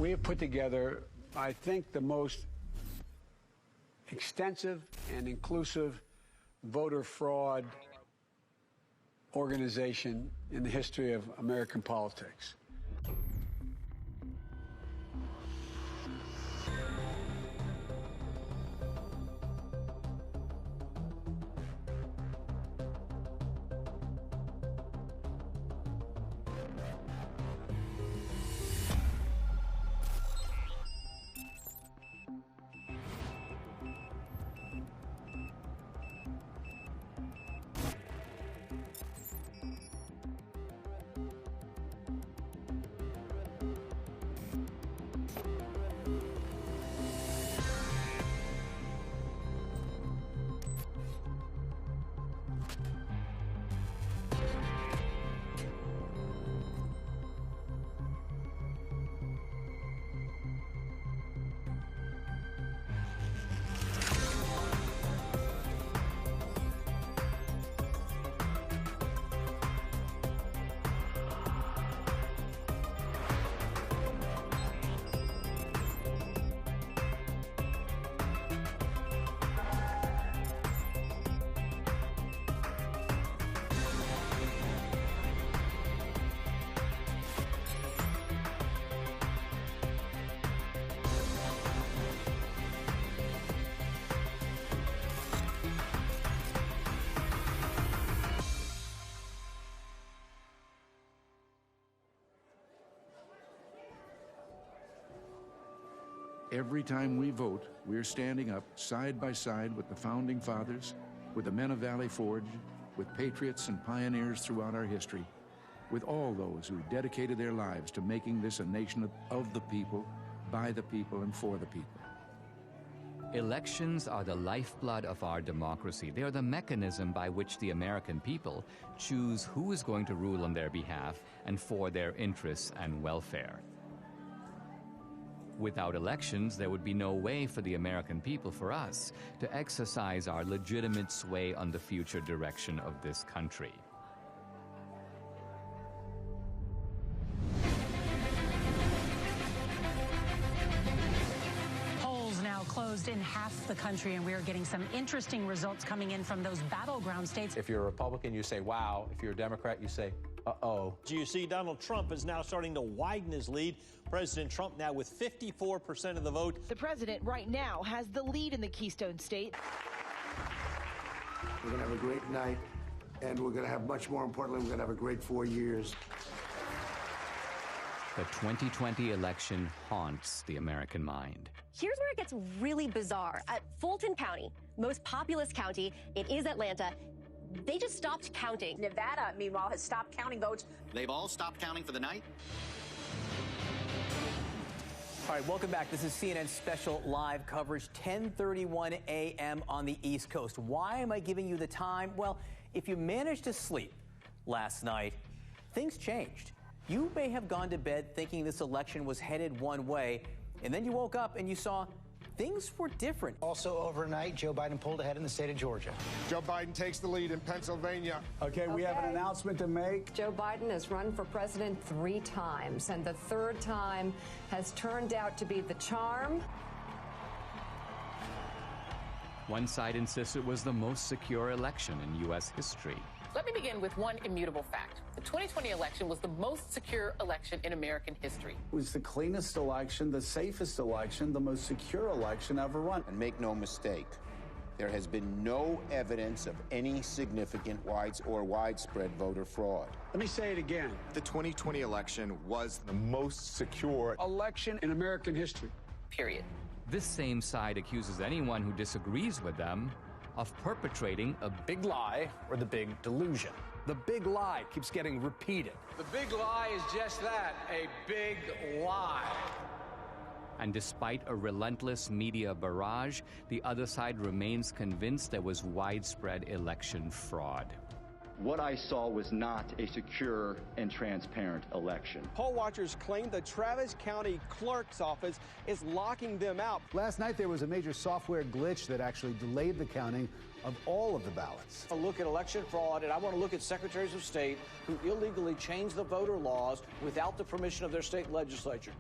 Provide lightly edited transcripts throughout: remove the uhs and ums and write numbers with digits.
We have put together, I think, the most extensive and inclusive voter fraud organization in the history of American politics. Every time we vote, we're standing up side by side with the Founding Fathers, with the men of Valley Forge, with patriots and pioneers throughout our history, with all those who dedicated their lives to making this a nation of the people, by the people, and for the people. Elections are the lifeblood of our democracy. They are the mechanism by which the American people choose who is going to rule on their behalf and for their interests and welfare. Without elections, there would be no way for the American people, for us, to exercise our legitimate sway on the future direction of this country. Polls now closed in half the country, and we are getting some interesting results coming in from those battleground states. If you're a Republican, you say, wow. If you're a Democrat, you say, uh-oh. You see, Donald Trump is now starting to widen his lead. President Trump now with 54% of the vote. The president right now has the lead in the Keystone State. We're going to have a great night, and we're going to have, much more importantly, we're going to have a great 4 years. The 2020 election haunts the American mind. Here's where it gets really bizarre. At Fulton County, most populous county, it is Atlanta, they just stopped counting. Nevada, meanwhile, has stopped counting votes. They've all stopped counting for the night? All right, welcome back. This is CNN special live coverage, 10:31 a.m. on the East Coast. Why am I giving you the time? Well, if you managed to sleep last night, things changed. You may have gone to bed thinking this election was headed one way, and then you woke up and you saw things were different. Also overnight, Joe Biden pulled ahead in the state of Georgia. Joe Biden takes the lead in Pennsylvania. Okay, we have an announcement to make. Joe Biden has run for president 3 times, and the 3rd time has turned out to be the charm. One side insists it was the most secure election in U.S. history. Let me begin with one immutable fact. The 2020 election was the most secure election in American history. It was the cleanest election, the safest election, the most secure election ever run. And make no mistake, there has been no evidence of any significant widespread voter fraud. Let me say it again. The 2020 election was the most secure election in American history. Period. This same side accuses anyone who disagrees with them of perpetrating a big lie or the big delusion. The big lie keeps getting repeated. The big lie is just that, a big lie. And despite a relentless media barrage, the other side remains convinced there was widespread election fraud. What I saw was not a secure and transparent election. Poll watchers claim the Travis County Clerk's Office is locking them out. Last night there was a major software glitch that actually delayed the counting of all of the ballots. A look at election fraud, and I want to look at secretaries of state who illegally changed the voter laws without the permission of their state legislature.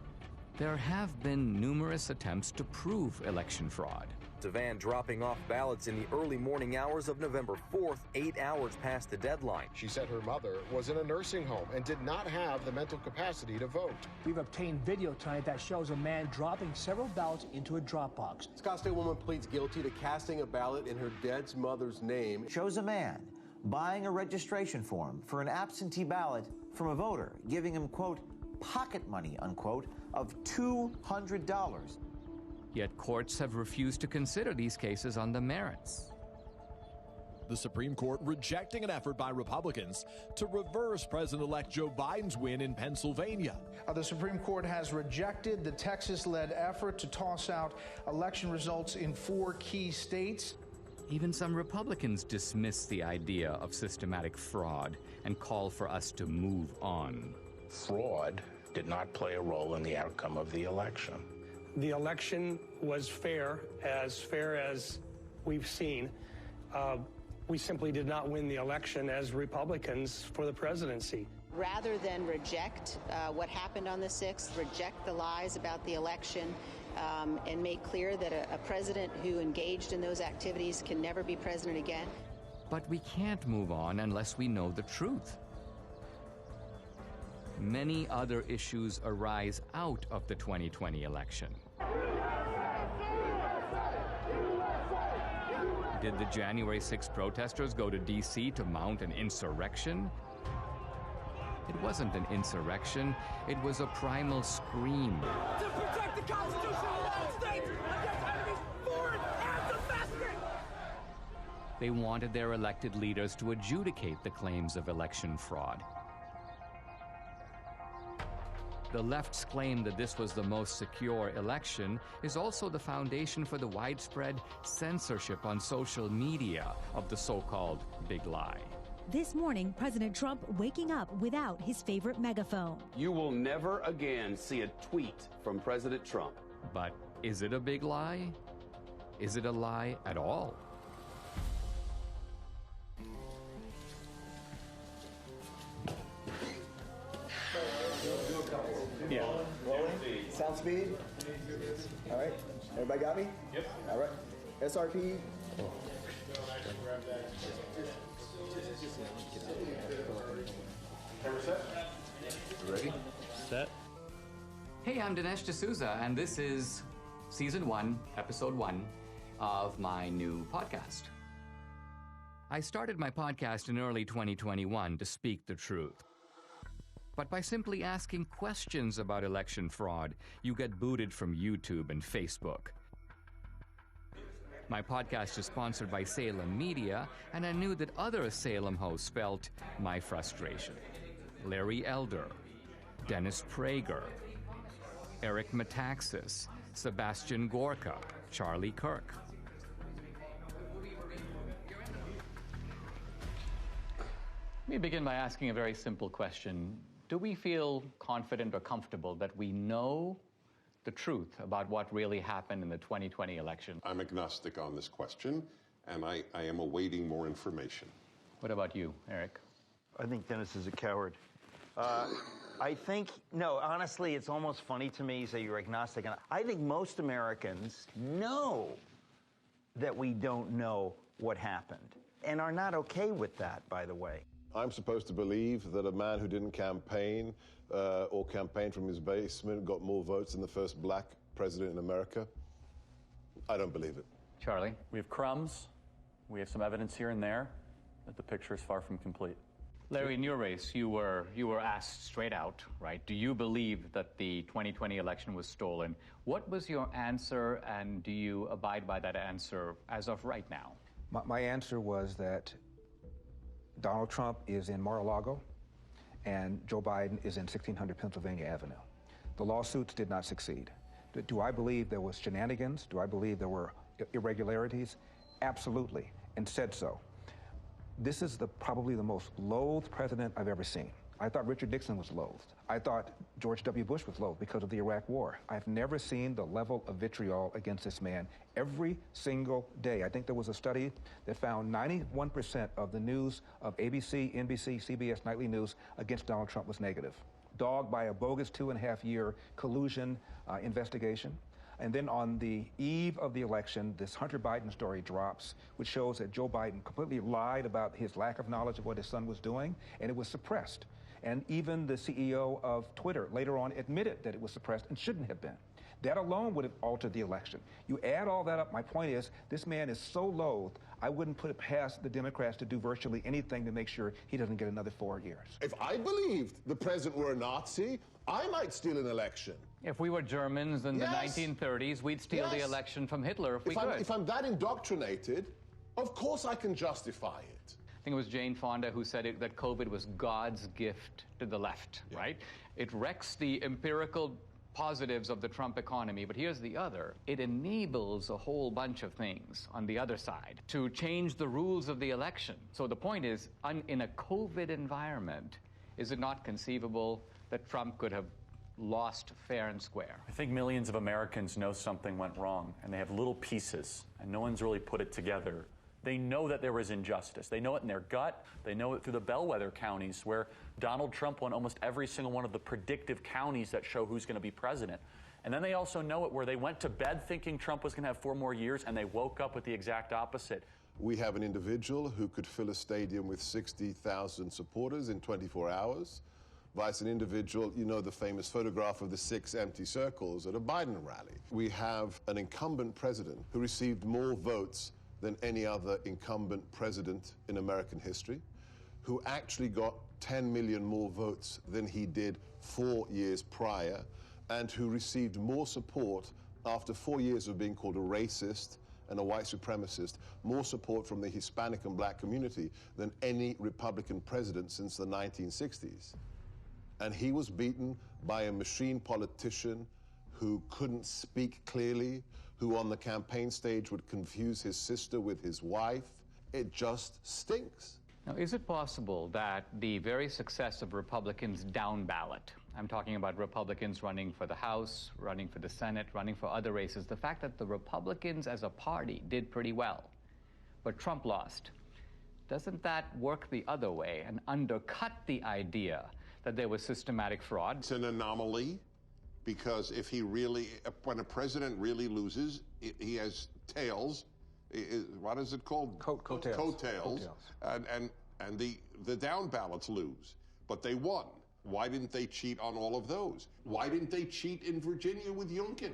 There have been numerous attempts to prove election fraud. A van dropping off ballots in the early morning hours of November 4th, 8 hours past the deadline. She said her mother was in a nursing home and did not have the mental capacity to vote. We've obtained video tonight that shows a man dropping several ballots into a drop box. Scottsdale woman pleads guilty to casting a ballot in her dead mother's name. Shows a man buying a registration form for an absentee ballot from a voter, giving him, quote, pocket money, unquote, of $200. Yet courts have refused to consider these cases on the merits. The Supreme Court rejecting an effort by Republicans to reverse President-elect Joe Biden's win in Pennsylvania. The Supreme Court has rejected the Texas-led effort to toss out election results in 4 key states. Even some Republicans dismiss the idea of systematic fraud and call for us to move on. Fraud did not play a role in the outcome of the election. The election was fair as we've seen. We simply did not win the election as Republicans for the presidency. Rather than reject what happened on the 6th, reject the lies about the election, and make clear that a president who engaged in those activities can never be president again. But we can't move on unless we know the truth. Many other issues arise out of the 2020 election. Did the January 6th protesters go to D.C. to mount an insurrection? It wasn't an insurrection, it was a primal scream. To protect the Constitution of the United States against enemies foreign and domestic! They wanted their elected leaders to adjudicate the claims of election fraud. The left's claim that this was the most secure election is also the foundation for the widespread censorship on social media of the so-called big lie. This morning, President Trump waking up without his favorite megaphone. You will never again see a tweet from President Trump. But is it a big lie? Is it a lie at all? Yeah. Rolling. Sound speed. All right. Everybody got me? Yep. All right. SRP. Ready? Set. Hey, I'm Dinesh D'Souza, and this is Season 1, Episode 1 of my new podcast. I started my podcast in early 2021 to speak the truth. But by simply asking questions about election fraud, you get booted from YouTube and Facebook. My podcast is sponsored by Salem Media, and I knew that other Salem hosts felt my frustration. Larry Elder, Dennis Prager, Eric Metaxas, Sebastian Gorka, Charlie Kirk. Let me begin by asking a very simple question. Do we feel confident or comfortable that we know the truth about what really happened in the 2020 election? I'm agnostic on this question, and I am awaiting more information. What about you, Eric? I think Dennis is a coward. I think, no, honestly, it's almost funny to me you say you're agnostic. And I think most Americans know that we don't know what happened and are not okay with that, by the way. I'm supposed to believe that a man who didn't campaign or campaign from his basement got more votes than the first black president in America? I don't believe it. Charlie? We have crumbs. We have some evidence here and there that the picture is far from complete. Larry, in your race, you were asked straight out, right? Do you believe that the 2020 election was stolen? What was your answer, and do you abide by that answer as of right now? My answer was that Donald Trump is in Mar-a-Lago, and Joe Biden is in 1600 Pennsylvania Avenue. The lawsuits did not succeed. Do I believe there was shenanigans? Do I believe there were irregularities? Absolutely, and said so. This is probably the most loathed president I've ever seen. I thought Richard Nixon was loathed. I thought George W. Bush was loathed because of the Iraq War. I've never seen the level of vitriol against this man every single day. I think there was a study that found 91% of the news of ABC, NBC, CBS nightly news against Donald Trump was negative. Dogged by a bogus 2.5-year collusion investigation. And then on the eve of the election, this Hunter Biden story drops, which shows that Joe Biden completely lied about his lack of knowledge of what his son was doing, and it was suppressed. And even the CEO of Twitter later on admitted that it was suppressed and shouldn't have been. That alone would have altered the election. You add all that up, my point is, this man is so loathed, I wouldn't put it past the Democrats to do virtually anything to make sure he doesn't get another 4 years. If I believed the president were a Nazi, I might steal an election. If we were Germans in Yes. the 1930s, we'd steal the election from Hitler if we could. If I'm that indoctrinated, of course I can justify it. I think it was Jane Fonda who said that COVID was God's gift to the left, right? It wrecks the empirical positives of the Trump economy, but here's the other. It enables a whole bunch of things on the other side to change the rules of the election. So the point is, in a COVID environment, is it not conceivable that Trump could have lost fair and square? I think millions of Americans know something went wrong, and they have little pieces, and no one's really put it together. They know that there was injustice. They know it in their gut. They know it through the bellwether counties where Donald Trump won almost every single one of the predictive counties that show who's going to be president. And then they also know it where they went to bed thinking Trump was going to have 4 more years, and they woke up with the exact opposite. We have an individual who could fill a stadium with 60,000 supporters in 24 hours, vice an individual, you know, the famous photograph of the 6 empty circles at a Biden rally. We have an incumbent president who received more votes than any other incumbent president in American history, who actually got 10 million more votes than he did 4 years prior, and who received more support after 4 years of being called a racist and a white supremacist, more support from the Hispanic and black community than any Republican president since the 1960s. And he was beaten by a machine politician who couldn't speak clearly, who on the campaign stage would confuse his sister with his wife. It just stinks. Now, is it possible that the very success of Republicans down ballot, I'm talking about Republicans running for the House, running for the Senate, running for other races, the fact that the Republicans as a party did pretty well, but Trump lost, doesn't that work the other way and undercut the idea that there was systematic fraud? It's an anomaly, because if he really, when a president really loses, he has tails. What is it called? Coattails. Coattails. And the down ballots lose, but they won. Why didn't they cheat on all of those? Why didn't they cheat in Virginia with Youngkin?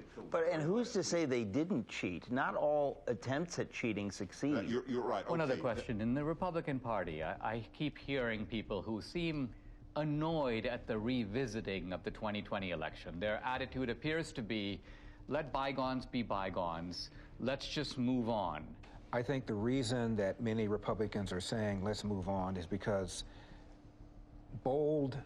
And who's to say they didn't cheat? Not all attempts at cheating succeed. You're right. One other question. In the Republican Party, I keep hearing people who seem annoyed at the revisiting of the 2020 election. Their attitude appears to be, let bygones be bygones. Let's just move on. I think the reason that many Republicans are saying let's move on is because bold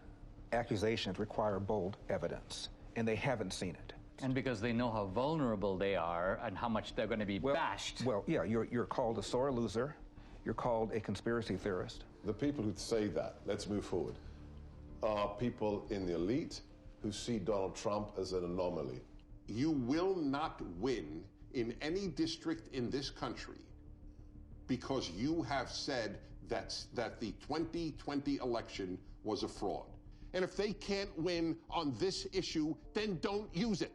accusations require bold evidence, and they haven't seen it. And because they know how vulnerable they are and how much they're going to be bashed. Well, yeah, you're called a sore loser. You're called a conspiracy theorist. The people who say that, let's move forward, are people in the elite who see Donald Trump as an anomaly. You will not win in any district in this country because you have said that the 2020 election was a fraud. And if they can't win on this issue, then don't use it.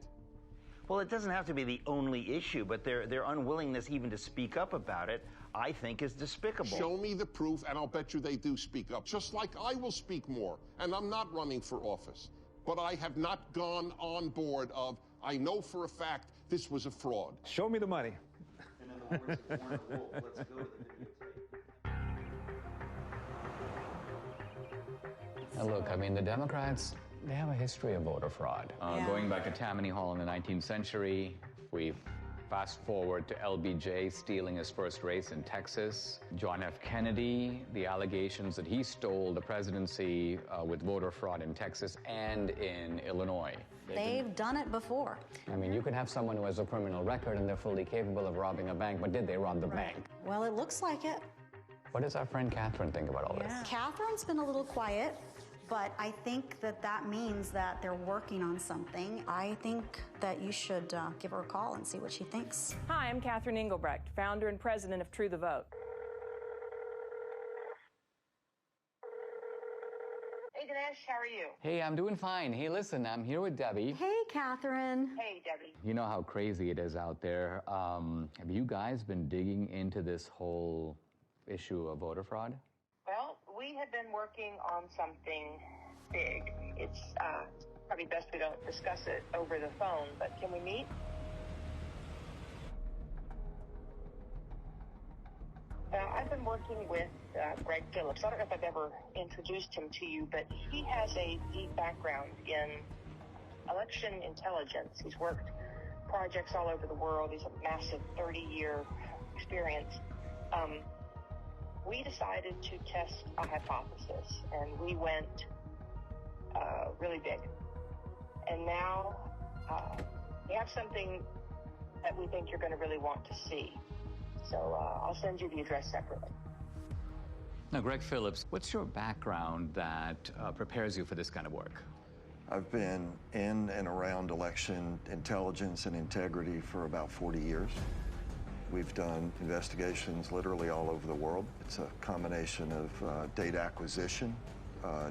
Well, it doesn't have to be the only issue, but their unwillingness even to speak up about it, I think, is despicable. Show me the proof, and I'll bet you they do speak up. Just like I will speak more, and I'm not running for office. But I have not gone on board of, I know for a fact this was a fraud. Show me the money. And in the words of Warren Wolf, let's go to the videotape. Now look, I mean, the Democrats, they have a history of voter fraud. Going back to Tammany Hall in the 19th century, we fast forward to LBJ stealing his first race in Texas, John F. Kennedy, the allegations that he stole the presidency with voter fraud in Texas and in Illinois. They've done it before. I mean, you could have someone who has a criminal record and they're fully capable of robbing a bank, but did they rob the bank? Well, it looks like it. What does our friend Catherine think about all this? Catherine's been a little quiet, but I think that means that they're working on something. I think that you should give her a call and see what she thinks. Hi, I'm Catherine Engelbrecht, founder and president of True the Vote. Hey, Dinesh. How are you? Hey, I'm doing fine. Hey, listen, I'm here with Debbie. Hey, Catherine. Hey, Debbie. You know how crazy it is out there. Have you guys been digging into this whole issue of voter fraud? Well, we have been working on something big. It's probably best we don't discuss it over the phone, but can we meet? I've been working with Greg Phillips. I don't know if I've ever introduced him to you, but he has a deep background in election intelligence. He's worked projects all over the world. He's a massive 30-year experience. We decided to test a hypothesis, and we went really big. And now we have something that we think you're going to really want to see. So I'll send you the address separately. Now, Greg Phillips, what's your background that prepares you for this kind of work? I've been in and around election intelligence and integrity for about 40 years. We've done investigations literally all over the world. It's a combination of data acquisition,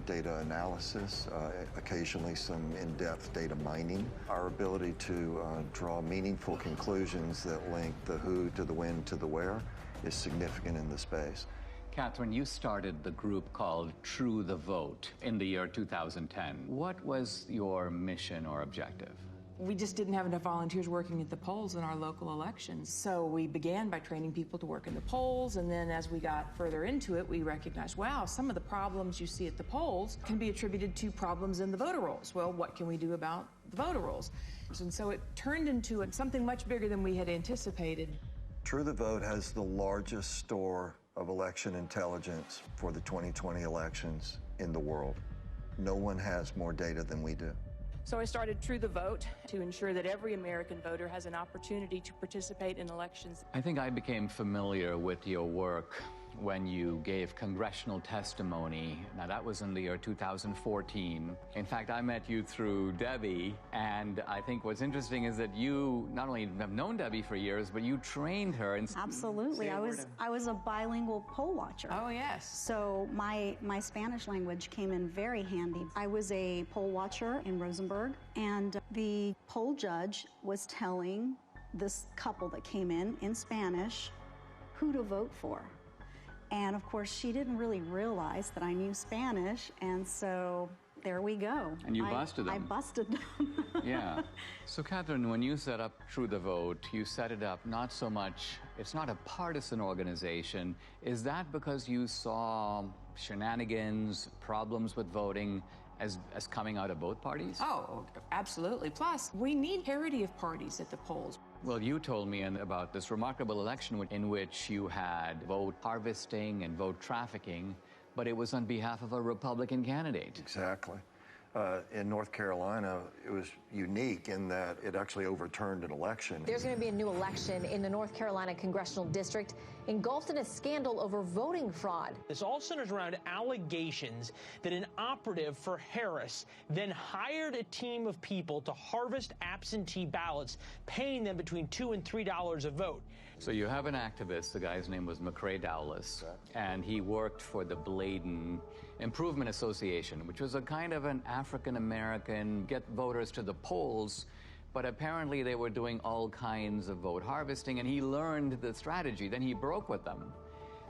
data analysis, occasionally some in-depth data mining. Our ability to draw meaningful conclusions that link the who to the when to the where is significant in the space. Catherine, you started the group called True the Vote in the year 2010. What was your mission or objective? We just didn't have enough volunteers working at the polls in our local elections. So we began by training people to work in the polls, and then as we got further into it, we recognized, wow, some of the problems you see at the polls can be attributed to problems in the voter rolls. Well, what can we do about the voter rolls? And so it turned into something much bigger than we had anticipated. True the Vote has the largest store of election intelligence for the 2020 elections in the world. No one has more data than we do. So I started True the Vote to ensure that every American voter has an opportunity to participate in elections. I think I became familiar with your work when you gave congressional testimony. Now, that was in the year 2014. In fact, I met you through Debbie, and I think what's interesting is that you not only have known Debbie for years, but you trained her. Absolutely. I was a bilingual poll watcher. Oh, yes. So my Spanish language came in very handy. I was a poll watcher in Rosenberg, and the poll judge was telling this couple that came in Spanish who to vote for. And of course, she didn't really realize that I knew Spanish, and so there we go. And you busted them. I busted them. Yeah. So, Catherine, when you set up True the Vote, you set it up not so much, it's not a partisan organization. Is that because you saw shenanigans, problems with voting as coming out of both parties? Oh, absolutely. Plus, we need parity of parties at the polls. Well, you told me about this remarkable election in which you had vote harvesting and vote trafficking, but it was on behalf of a Republican candidate. Exactly. In North Carolina, it was unique in that it actually overturned an election. There's going to be a new election in the North Carolina congressional district engulfed in a scandal over voting fraud. This all centers around allegations that an operative for Harris then hired a team of people to harvest absentee ballots, paying them between $2 and $3 a vote. So you have an activist, the guy's name was McCrae Dowless, and he worked for the Bladen Improvement Association, which was a kind of an African-American get voters to the polls, but apparently they were doing all kinds of vote harvesting, and he learned the strategy. Then he broke with them,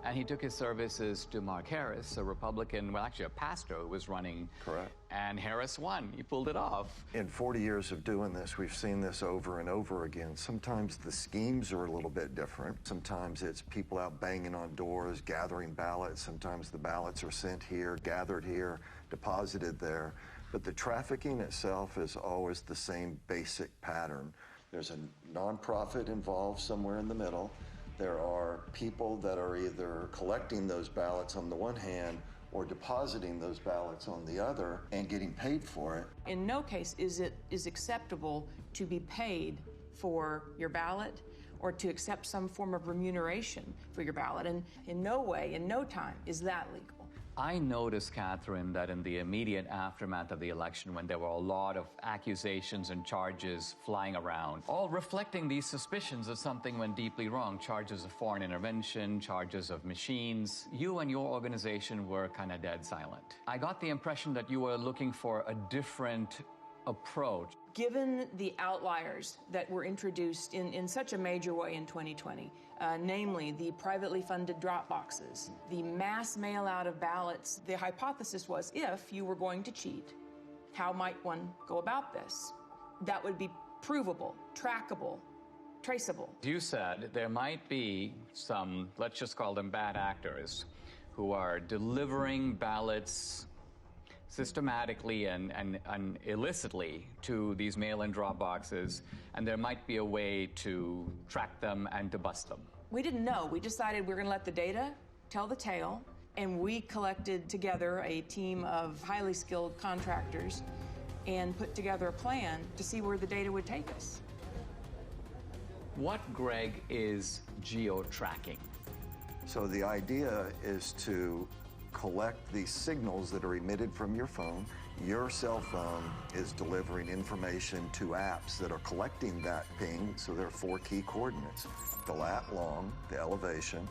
and he took his services to Mark Harris, a Republican, well, actually a pastor who was running. Correct. And Harris won. He pulled it off. In 40 years of doing this, we've seen this over and over again. Sometimes the schemes are a little bit different. Sometimes it's people out banging on doors, gathering ballots. Sometimes the ballots are sent here, gathered here, deposited there. But the trafficking itself is always the same basic pattern. There's a nonprofit involved somewhere in the middle. There are people that are either collecting those ballots on the one hand or depositing those ballots on the other and getting paid for it. In no case is it acceptable to be paid for your ballot or to accept some form of remuneration for your ballot. And in no way, in no time, is that legal. I noticed, Catherine, that in the immediate aftermath of the election, when there were a lot of accusations and charges flying around, all reflecting these suspicions that something went deeply wrong, charges of foreign intervention, charges of machines, you and your organization were kind of dead silent. I got the impression that you were looking for a different approach. Given the outliers that were introduced in such a major way in 2020, namely the privately funded drop boxes, the mass mail out of ballots, the hypothesis was, if you were going to cheat, how might one go about this? That would be provable, trackable, traceable. You said there might be some, let's just call them bad actors, who are delivering ballots systematically and illicitly to these mail-in drop boxes, and there might be a way to track them and to bust them. We didn't know. We decided we're going to let the data tell the tale, and we collected together a team of highly skilled contractors and put together a plan to see where the data would take us. What, Greg, is geo-tracking? So the idea is to collect these signals that are emitted from your phone. Your cell phone is delivering information to apps that are collecting that ping, so there are 4 key coordinates: the lat long, the elevation,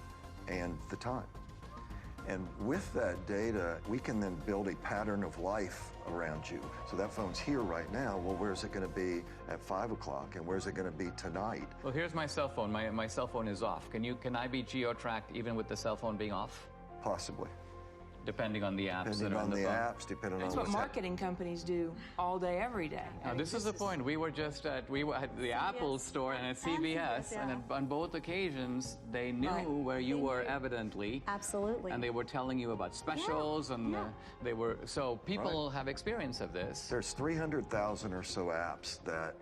and the time. And with that data, we can then build a pattern of life around you. So that phone's here right now. Well, where's it going to be at 5 o'clock, and where's it going to be tonight? Well, here's my cell phone. My cell phone is off. Can I be geo-tracked even with the cell phone being off? Possibly. Depending on the apps that are on the phone. Apps, depending on That's what marketing companies do all day, every day. Now, this is the point. We were just at the Apple store and at CVS, and on both occasions, they knew where you were evidently. Absolutely. And they were telling you about specials, and they were, so people have experience of this. There's 300,000 or so apps that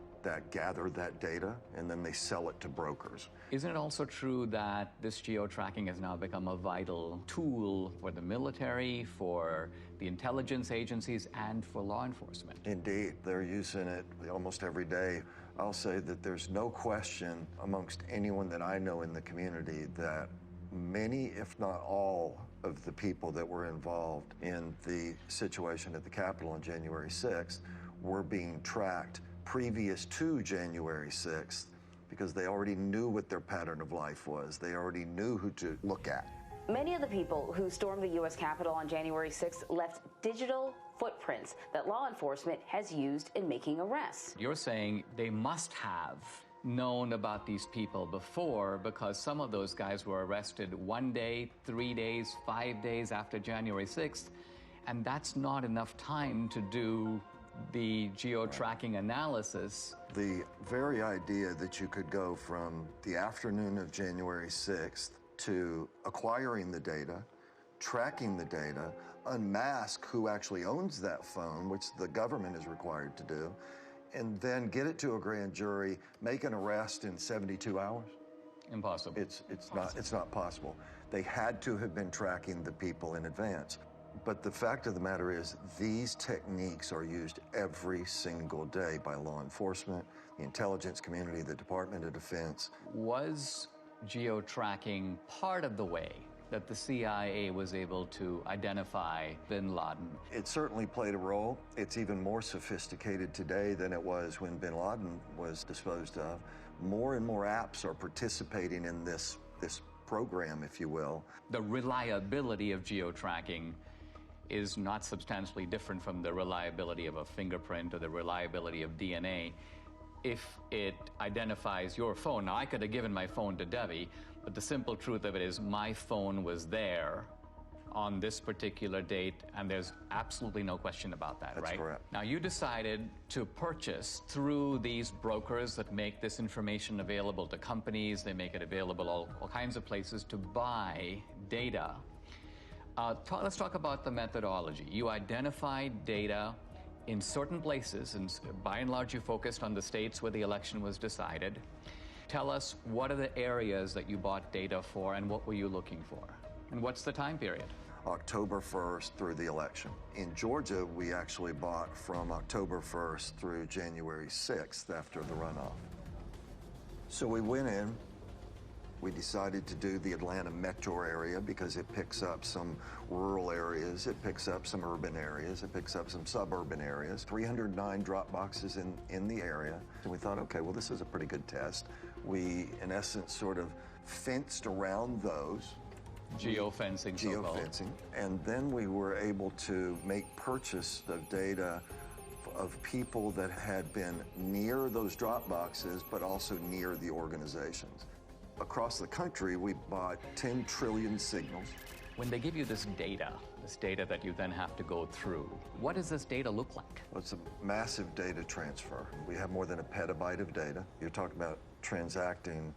gather that data, and then they sell it to brokers. Isn't it also true that this geo-tracking has now become a vital tool for the military, for the intelligence agencies, and for law enforcement? Indeed, they're using it almost every day. I'll say that there's no question amongst anyone that I know in the community that many, if not all, of the people that were involved in the situation at the Capitol on January 6th were being tracked previous to January 6th, because they already knew what their pattern of life was. They already knew who to look at. Many of the people who stormed the U.S. Capitol on January 6th left digital footprints that law enforcement has used in making arrests. You're saying they must have known about these people before, because some of those guys were arrested 1 day, 3 days, 5 days after January 6th, and that's not enough time to do the geo-tracking analysis. The very idea that you could go from the afternoon of January 6th to acquiring the data, tracking the data, unmask who actually owns that phone, which the government is required to do, and then get it to a grand jury, make an arrest in 72 hours? Impossible. It's not possible. They had to have been tracking the people in advance. But the fact of the matter is, these techniques are used every single day by law enforcement, the intelligence community, the Department of Defense. Was geo-tracking part of the way that the CIA was able to identify bin Laden? It certainly played a role. It's even more sophisticated today than it was when bin Laden was disposed of. More and more apps are participating in this program, if you will. The reliability of geo-tracking is not substantially different from the reliability of a fingerprint or the reliability of DNA. If it identifies your phone, now I could have given my phone to Debbie, but the simple truth of it is my phone was there on this particular date, and there's absolutely no question about that, right? That's correct. Now, you decided to purchase through these brokers that make this information available to companies, they make it available all kinds of places to buy data. Let's talk about the methodology. You identified data in certain places, and by and large you focused on the states where the election was decided. Tell us, what are the areas that you bought data for, and what were you looking for? And what's the time period? October 1st through the election. In Georgia, we actually bought from October 1st through January 6th after the runoff. So we went in, We decided to do the Atlanta metro area because it picks up some rural areas, it picks up some urban areas, it picks up some suburban areas. 309 drop boxes in the area. And we thought, okay, well, this is a pretty good test. We, in essence, sort of fenced around those. Geofencing, so-called. Geofencing. And then we were able to make purchase of data of people that had been near those drop boxes, but also near the organizations. Across the country, we bought 10 trillion signals. When they give you this data that you then have to go through, what does this data look like? Well, it's a massive data transfer. We have more than a petabyte of data. You're talking about transacting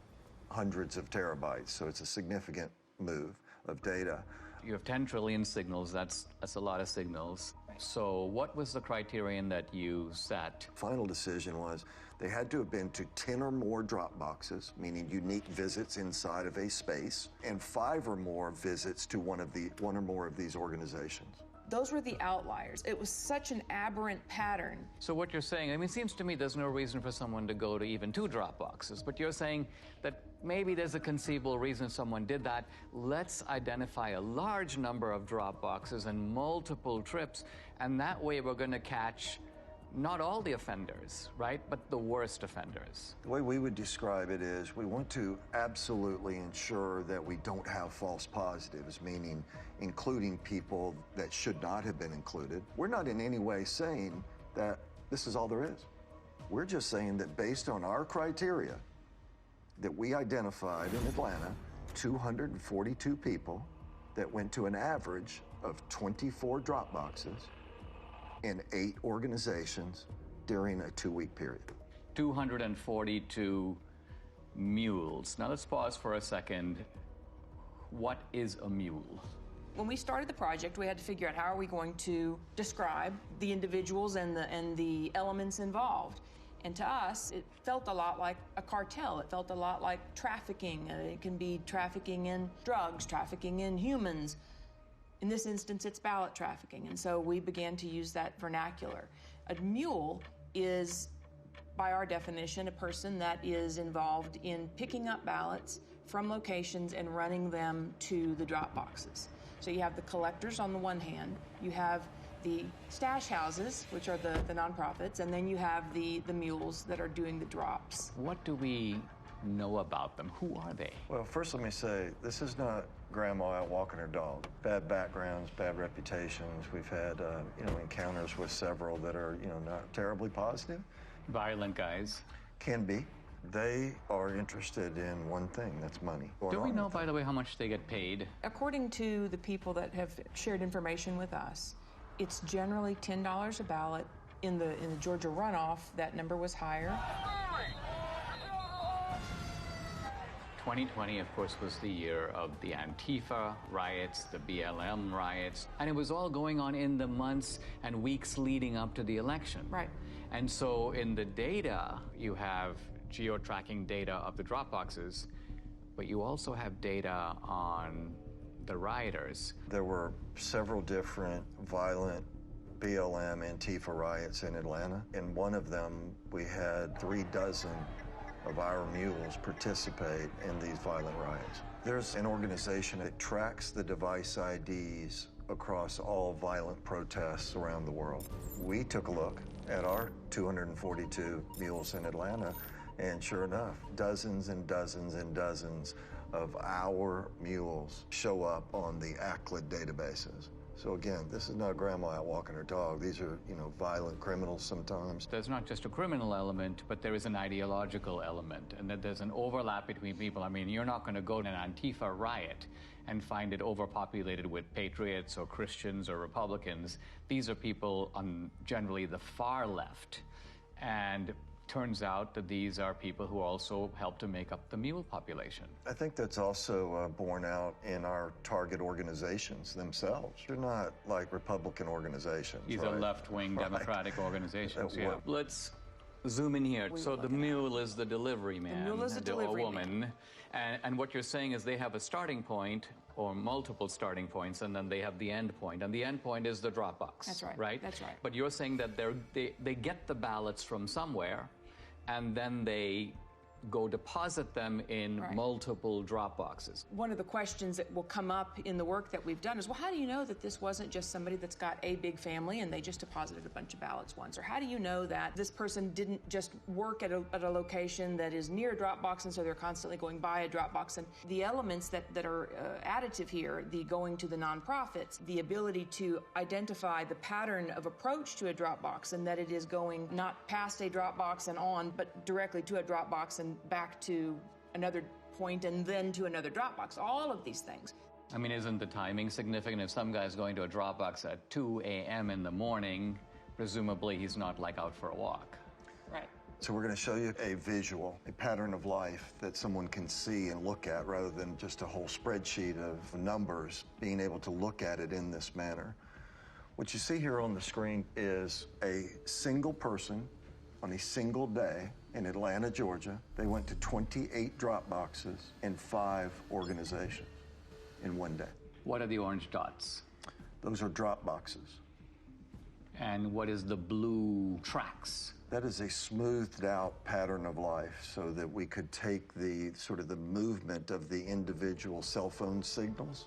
hundreds of terabytes, so it's a significant move of data. You have 10 trillion signals, that's a lot of signals. So what was the criterion that you set? Final decision was they had to have been to 10 or more drop boxes, meaning unique visits inside of a space, and 5 or more visits to one or more of these organizations. Those were the outliers. It was such an aberrant pattern. So what you're saying, I mean, it seems to me there's no reason for someone to go to even 2 drop boxes, but you're saying that maybe there's a conceivable reason someone did that. Let's identify a large number of drop boxes and multiple trips, and that way we're going to catch not all the offenders, right, but the worst offenders. The way we would describe it is we want to absolutely ensure that we don't have false positives, meaning including people that should not have been included. We're not in any way saying that this is all there is. We're just saying that based on our criteria that we identified in Atlanta, 242 people that went to an average of 24 drop boxes in 8 organizations during a 2-week period. 242 mules. Now let's pause for a second. What is a mule? When we started the project, we had to figure out how are we going to describe the individuals and the elements involved. And to us, it felt a lot like a cartel. It felt a lot like trafficking. It can be trafficking in drugs, trafficking in humans. In this instance, it's ballot trafficking, and so we began to use that vernacular. A mule is, by our definition, a person that is involved in picking up ballots from locations and running them to the drop boxes. So you have the collectors on the one hand, you have the stash houses, which are the nonprofits, and then you have the mules that are doing the drops. What do we know about them? Who are they? Well, first let me say, this is not grandma out walking her dog. Bad backgrounds, bad reputations. We've had, encounters with several that are, not terribly positive. Violent guys. Can be. They are interested in one thing, that's money. Do we know, by the way, how much they get paid? According to the people that have shared information with us, it's generally $10 a ballot. In the Georgia runoff, that number was higher. 2020, of course, was the year of the Antifa riots, the BLM riots, and it was all going on in the months and weeks leading up to the election. Right. And so in the data, you have geo-tracking data of the drop boxes, but you also have data on the rioters. There were several different violent BLM Antifa riots in Atlanta. In one of them, we had 36 of our mules participate in these violent riots. There's an organization that tracks the device IDs across all violent protests around the world. We took a look at our 242 mules in Atlanta, and sure enough, dozens and dozens and dozens of our mules show up on the ACLID databases. So again, this is not grandma out walking her dog. These are, violent criminals sometimes. There's not just a criminal element, but there is an ideological element, and that there's an overlap between people. I mean, you're not going to go to an Antifa riot and find it overpopulated with patriots or Christians or Republicans. These are people on generally the far left. And turns out that these are people who also help to make up the mule population. I think that's also borne out in our target organizations themselves. They're not like Republican organizations. These are left-wing Democratic organizations. Yeah. Let's zoom in here. So the mule is the delivery man. The mule is the delivery woman. And what you're saying is they have a starting point or multiple starting points, and then they have the end point. And the end point is the drop box. That's right. Right? That's right. But you're saying that they get the ballots from somewhere, and then they go deposit them in multiple drop boxes. One of the questions that will come up in the work that we've done is, well, how do you know that this wasn't just somebody that's got a big family and they just deposited a bunch of ballots once? Or how do you know that this person didn't just work at a location that is near a drop box and so they're constantly going by a drop box? And the elements that are additive here, the going to the nonprofits, the ability to identify the pattern of approach to a drop box, and that it is going not past a drop box and on, but directly to a drop box and back to another point and then to another drop box. All of these things. I mean, isn't the timing significant? If some guy's going to a drop box at 2 a.m. in the morning, presumably he's not like out for a walk. Right. So we're going to show you a visual, a pattern of life that someone can see and look at rather than just a whole spreadsheet of numbers, being able to look at it in this manner. What you see here on the screen is a single person on a single day in Atlanta, Georgia. They went to 28 drop boxes in 5 organizations in one day. What are the orange dots? Those are drop boxes. And what is the blue tracks? That is a smoothed out pattern of life so that we could take the sort of the movement of the individual cell phone signals,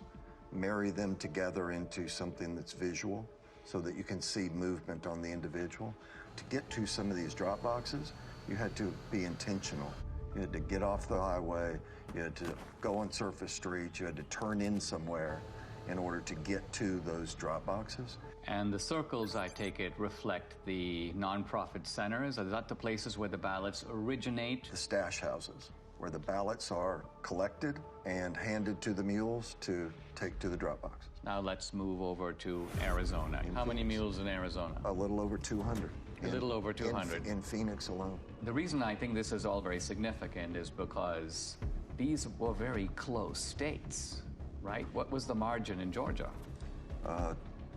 marry them together into something that's visual so that you can see movement on the individual. To get to some of these drop boxes, you had to be intentional. You had to get off the highway, you had to go on surface streets, you had to turn in somewhere in order to get to those drop boxes. And the circles, I take it, reflect the nonprofit centers. Are that the places where the ballots originate? The stash houses, where the ballots are collected and handed to the mules to take to the drop boxes. Now let's move over to Arizona. How many mules in Arizona? A little over 200. A little over 200. In Phoenix alone. The reason I think this is all very significant is because these were very close states, right? What was the margin in Georgia?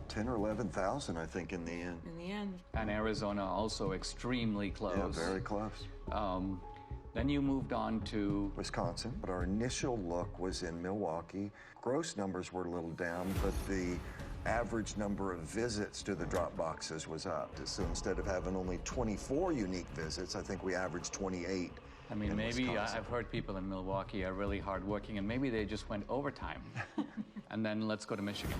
10 or 11,000, I think, in the end. In the end. And Arizona also extremely close. Yeah, very close. Then you moved on to Wisconsin, but our initial look was in Milwaukee. Gross numbers were a little down, but the average number of visits to the drop boxes was up. So instead of having only 24 unique visits, I think we averaged 28. I mean, maybe I've heard people in Milwaukee are really hardworking, and maybe they just went overtime. And then let's go to Michigan.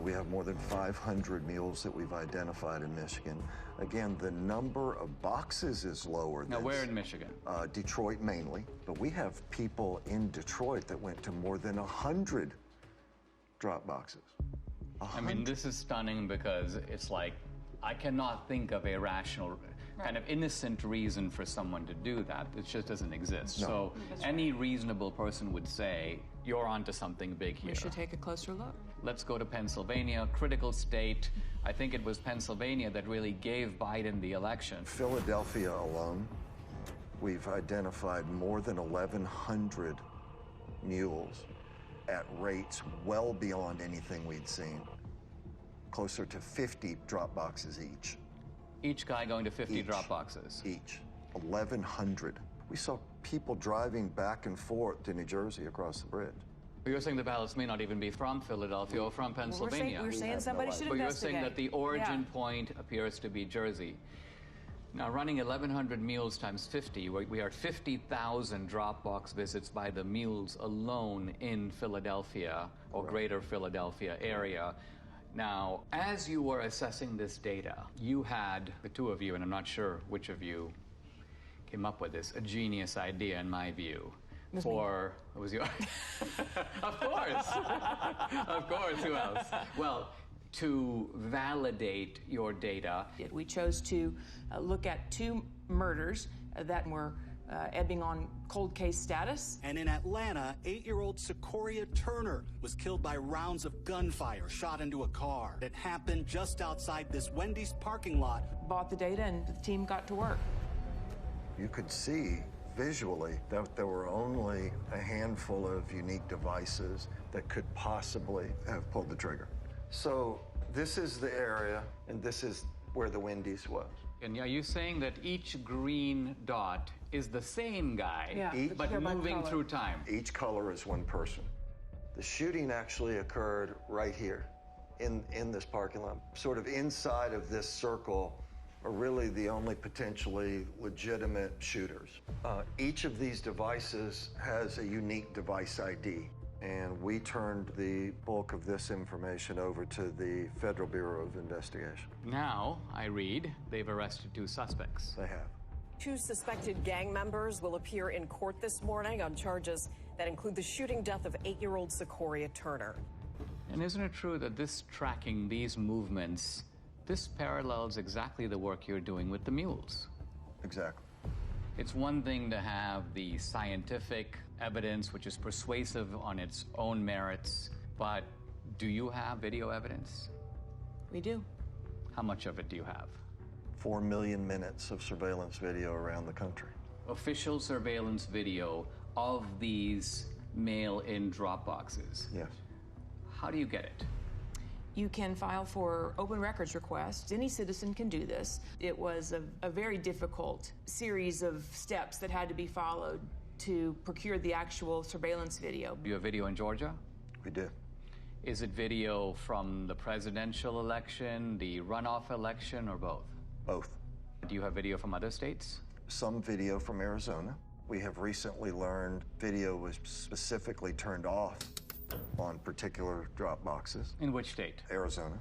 We have more than 500 mules that we've identified in Michigan. Again, the number of boxes is lower. Now, where in Michigan? Detroit mainly, but we have people in Detroit that went to more than 100 drop boxes. I mean, this is stunning because it's like, I cannot think of a rational, kind of innocent reason for someone to do that. It just doesn't exist. No. So any reasonable person would say, you're onto something big here. We should take a closer look. Let's go to Pennsylvania, critical state. I think it was Pennsylvania that really gave Biden the election. Philadelphia alone, we've identified more than 1,100 mules at rates well beyond anything we'd seen. Closer to 50 drop boxes each. Each guy going to 50 drop boxes? Each. 1,100. We saw people driving back and forth to New Jersey across the bridge. But you're saying the ballots may not even be from Philadelphia or from Pennsylvania. We're saying somebody should But investigate. you're saying that the origin point appears to be Jersey. Now, running 1,100 mules times 50, we are at 50,000 drop box visits by the mules alone in Philadelphia or greater Philadelphia area. Now, as you were assessing this data, you had, the two of you, and I'm not sure which of you came up with this, a genius idea in my view. It was your, of course, of course, who else? Well, to validate your data. We chose to look at 2 murders that were ebbing on cold case status. And in Atlanta, 8-year-old Secoria Turner was killed by rounds of gunfire shot into a car. It happened just outside this Wendy's parking lot. Bought the data and the team got to work. You could see visually that there were only a handful of unique devices that could possibly have pulled the trigger. So this is the area, and this is where the Wendy's was. And are you saying that each green dot is the same guy, but moving through time? Each color is one person. The shooting actually occurred right here in this parking lot, sort of inside of this circle are really the only potentially legitimate shooters. Each of these devices has a unique device ID, and we turned the bulk of this information over to the Federal Bureau of Investigation. Now, I read, they've arrested 2 suspects. They have. 2 suspected gang members will appear in court this morning on charges that include the shooting death of 8-year-old Secoria Turner. And isn't it true that this tracking these movements, this parallels exactly the work you're doing with the mules? Exactly. It's one thing to have the scientific evidence, which is persuasive on its own merits, but do you have video evidence? We do. How much of it do you have? 4 million minutes of surveillance video around the country. Official surveillance video of these mail-in drop boxes? Yes. How do you get it? You can file for open records requests. Any citizen can do this. It was a very difficult series of steps that had to be followed to procure the actual surveillance video. Do you have video in Georgia? We do. Is it video from the presidential election, the runoff election, or both? Both. Do you have video from other states? Some video from Arizona. We have recently learned video was specifically turned off on particular drop boxes. In which state? Arizona.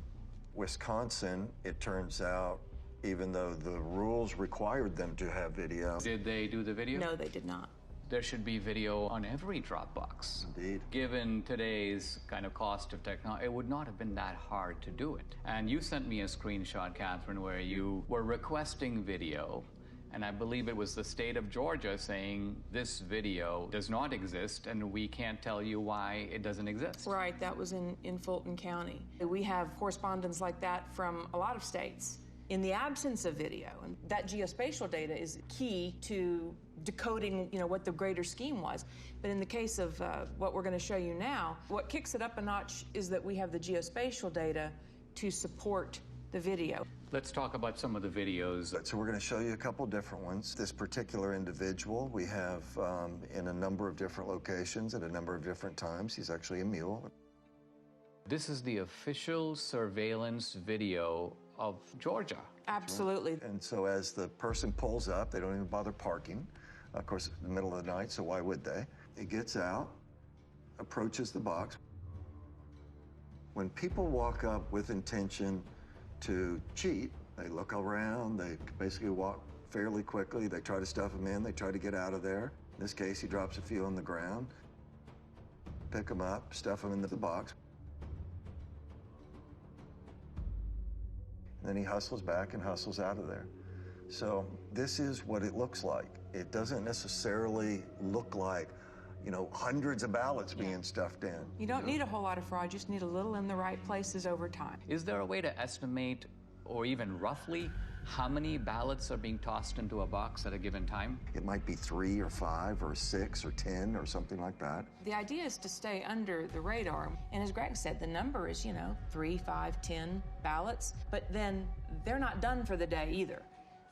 Wisconsin, it turns out, even though the rules required them to have video. Did they do the video? No, they did not. There should be video on every Dropbox. Indeed. Given today's kind of cost of technology, it would not have been that hard to do it. And you sent me a screenshot, Catherine, where you were requesting video, and I believe it was the state of Georgia saying this video does not exist, and we can't tell you why it doesn't exist. Right, that was in Fulton County. We have correspondence like that from a lot of states. In the absence of video, and that geospatial data is key to decoding, what the greater scheme was. But in the case of what we're going to show you now, what kicks it up a notch is that we have the geospatial data to support the video. Let's talk about some of the videos. So we're going to show you a couple different ones. This particular individual we have in a number of different locations at a number of different times. He's actually a mule. This is the official surveillance video of Georgia. Absolutely. And so as the person pulls up, they don't even bother parking. Of course, it's the middle of the night, so why would they? He gets out, approaches the box. When people walk up with intention to cheat, they look around, they basically walk fairly quickly, they try to stuff them in, they try to get out of there. In this case, he drops a few on the ground, pick them up, stuff them into the box. And then he hustles back and hustles out of there. So this is what it looks like. It doesn't necessarily look like, hundreds of ballots being stuffed in. You don't need a whole lot of fraud, you just need a little in the right places over time. Is there a way to estimate, or even roughly, how many ballots are being tossed into a box at a given time? It might be 3 or 5 or 6 or 10 or something like that. The idea is to stay under the radar. And as Greg said, the number is, 3, 5, 10 ballots. But then they're not done for the day either.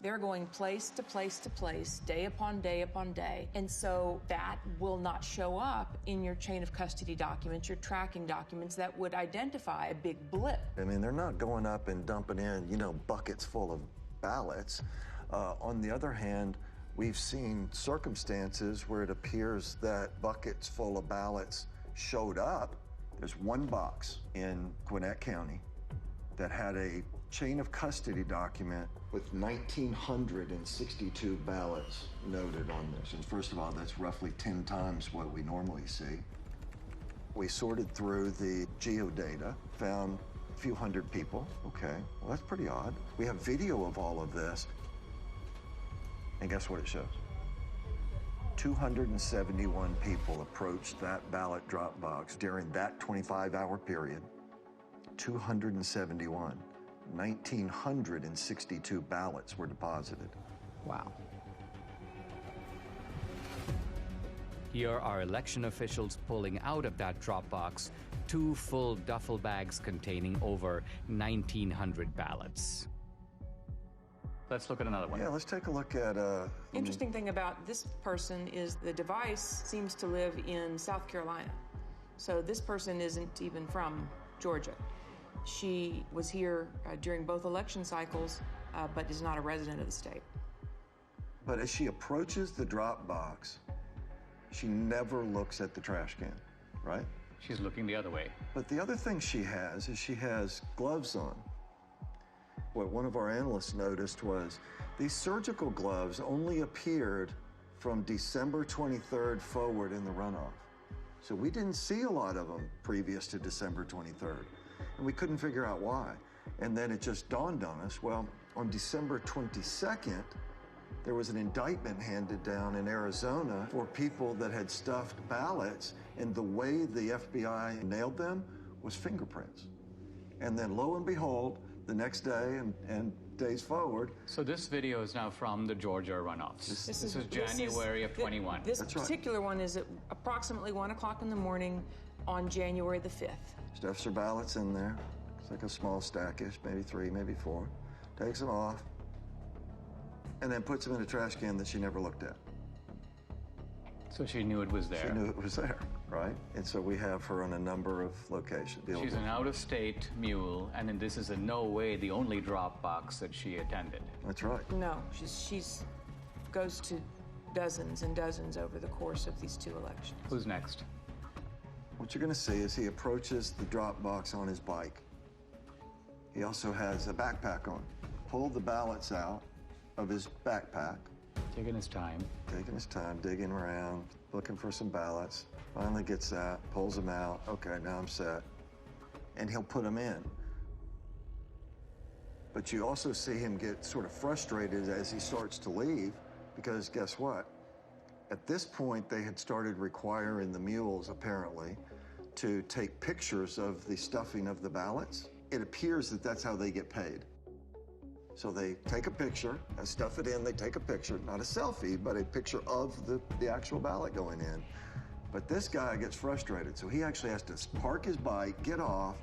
They're going place to place to place, day upon day upon day. And so that will not show up in your chain of custody documents, your tracking documents that would identify a big blip. I mean, they're not going up and dumping in, buckets full of ballots. On the other hand, we've seen circumstances where it appears that buckets full of ballots showed up. There's one box in Gwinnett County that had a chain of custody document with 1,962 ballots noted on this. And first of all, that's roughly 10 times what we normally see. We sorted through the geodata, found a few hundred people. Okay, well, that's pretty odd. We have video of all of this. And guess what it shows? 271 people approached that ballot drop box during that 25-hour period. 271. 1,962 ballots were deposited. Wow. Here are election officials pulling out of that drop box 2 full duffel bags containing over 1,900 ballots. Let's look at another one. Yeah, let's take a look at... Interesting thing about this person is the device seems to live in South Carolina. So this person isn't even from Georgia. She was here during both election cycles but is not a resident of the state. But as she approaches the drop box, she never looks at the trash can, right? She's looking the other way. But the other thing she has is she has gloves on. What one of our analysts noticed was these surgical gloves only appeared from December 23rd forward in the runoff. So we didn't see a lot of them previous to December 23rd, and we couldn't figure out why. And then it just dawned on us, well, on December 22nd, there was an indictment handed down in Arizona for people that had stuffed ballots, and the way the FBI nailed them was fingerprints. And then lo and behold, the next day and days forward. So this video is now from the Georgia runoffs. This is January of 21. This particular one is at approximately 1 o'clock in the morning on January the 5th. Stuffs her ballots in there. It's like a small stackish, maybe 3, maybe 4. Takes them off, and then puts them in a trash can that she never looked at. So she knew it was there. She knew it was there, right? And so we have her on a number of locations. She's an out-of-state mule, and this is in no way the only drop box that she attended. That's right. No, she's goes to dozens and dozens over the course of these 2 elections. Who's next? What you're going to see is he approaches the drop box on his bike. He also has a backpack on. Pulled the ballots out of his backpack. Taking his time. Taking his time, digging around, looking for some ballots. Finally gets that, pulls them out. Okay, now I'm set. And he'll put them in. But you also see him get sort of frustrated as he starts to leave, because guess what? At this point, they had started requiring the mules, apparently, to take pictures of the stuffing of the ballots. It appears that that's how they get paid. So they take a picture and stuff it in. They take a picture, not a selfie, but a picture of the actual ballot going in. But this guy gets frustrated, so he actually has to park his bike, get off.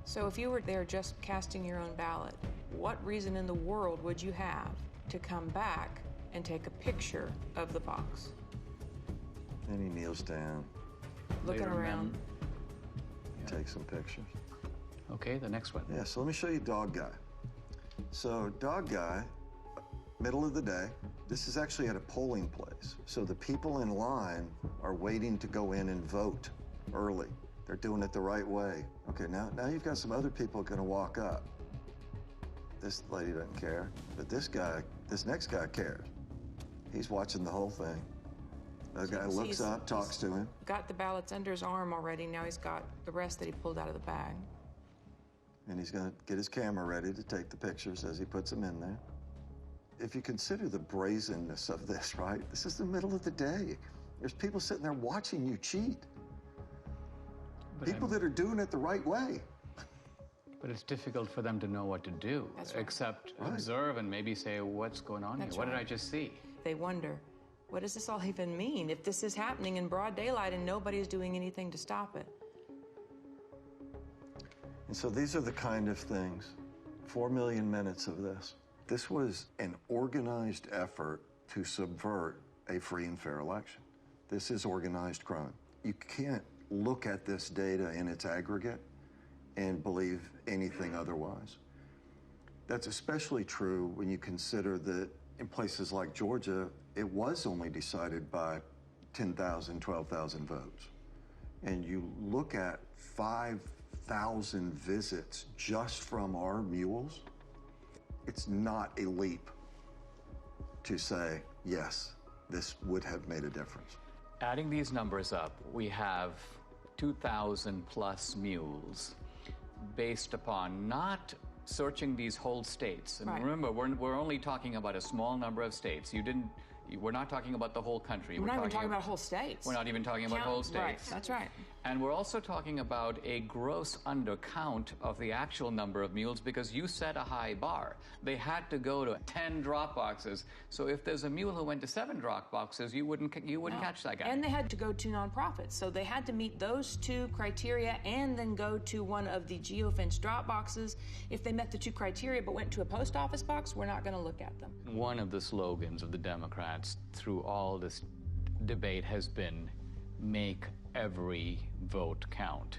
So if you were there just casting your own ballot, what reason in the world would you have to come back and take a picture of the box? And he kneels down. Looking around. Take some pictures. Okay, the next one. Yeah, so let me show you Dog Guy. So Dog Guy, middle of the day, this is actually at a polling place. So the people in line are waiting to go in and vote early. They're doing it the right way. Okay, now you've got some other people going to walk up. This lady doesn't care, but this next guy cares. He's watching the whole thing. The guy looks up, talks to him. Got the ballots under his arm already. Now he's got the rest that he pulled out of the bag. And he's going to get his camera ready to take the pictures as he puts them in there. If you consider the brazenness of this, right? This is the middle of the day. There's people sitting there watching you cheat. People that are doing it the right way. But it's difficult for them to know what to do, except observe and maybe say, what's going on here? What did I just see? They wonder, what does this all even mean if this is happening in broad daylight and nobody's doing anything to stop it? And so these are the kind of things, 4 million minutes of this. This was an organized effort to subvert a free and fair election. This is organized crime. You can't look at this data in its aggregate and believe anything otherwise. That's especially true when you consider that in places like Georgia, it was only decided by 10,000, 12,000 votes. And you look at 5,000 visits just from our mules, it's not a leap to say, yes, this would have made a difference. Adding these numbers up, we have 2,000 plus mules based upon not searching these whole states. And remember, we're only talking about a small number of states. We're not talking about the whole country. We're not even talking about whole states. We're not even talking about whole states. Right, that's right. And we're also talking about a gross undercount of the actual number of mules because you set a high bar. They had to go to 10 drop boxes. So if there's a mule who went to 7 drop boxes, you wouldn't catch that guy. And they had to go to nonprofits. So they had to meet those 2 criteria and then go to one of the geofence drop boxes. If they met the 2 criteria but went to a post office box, we're not going to look at them. One of the slogans of the Democrats through all this debate has been, make every vote count.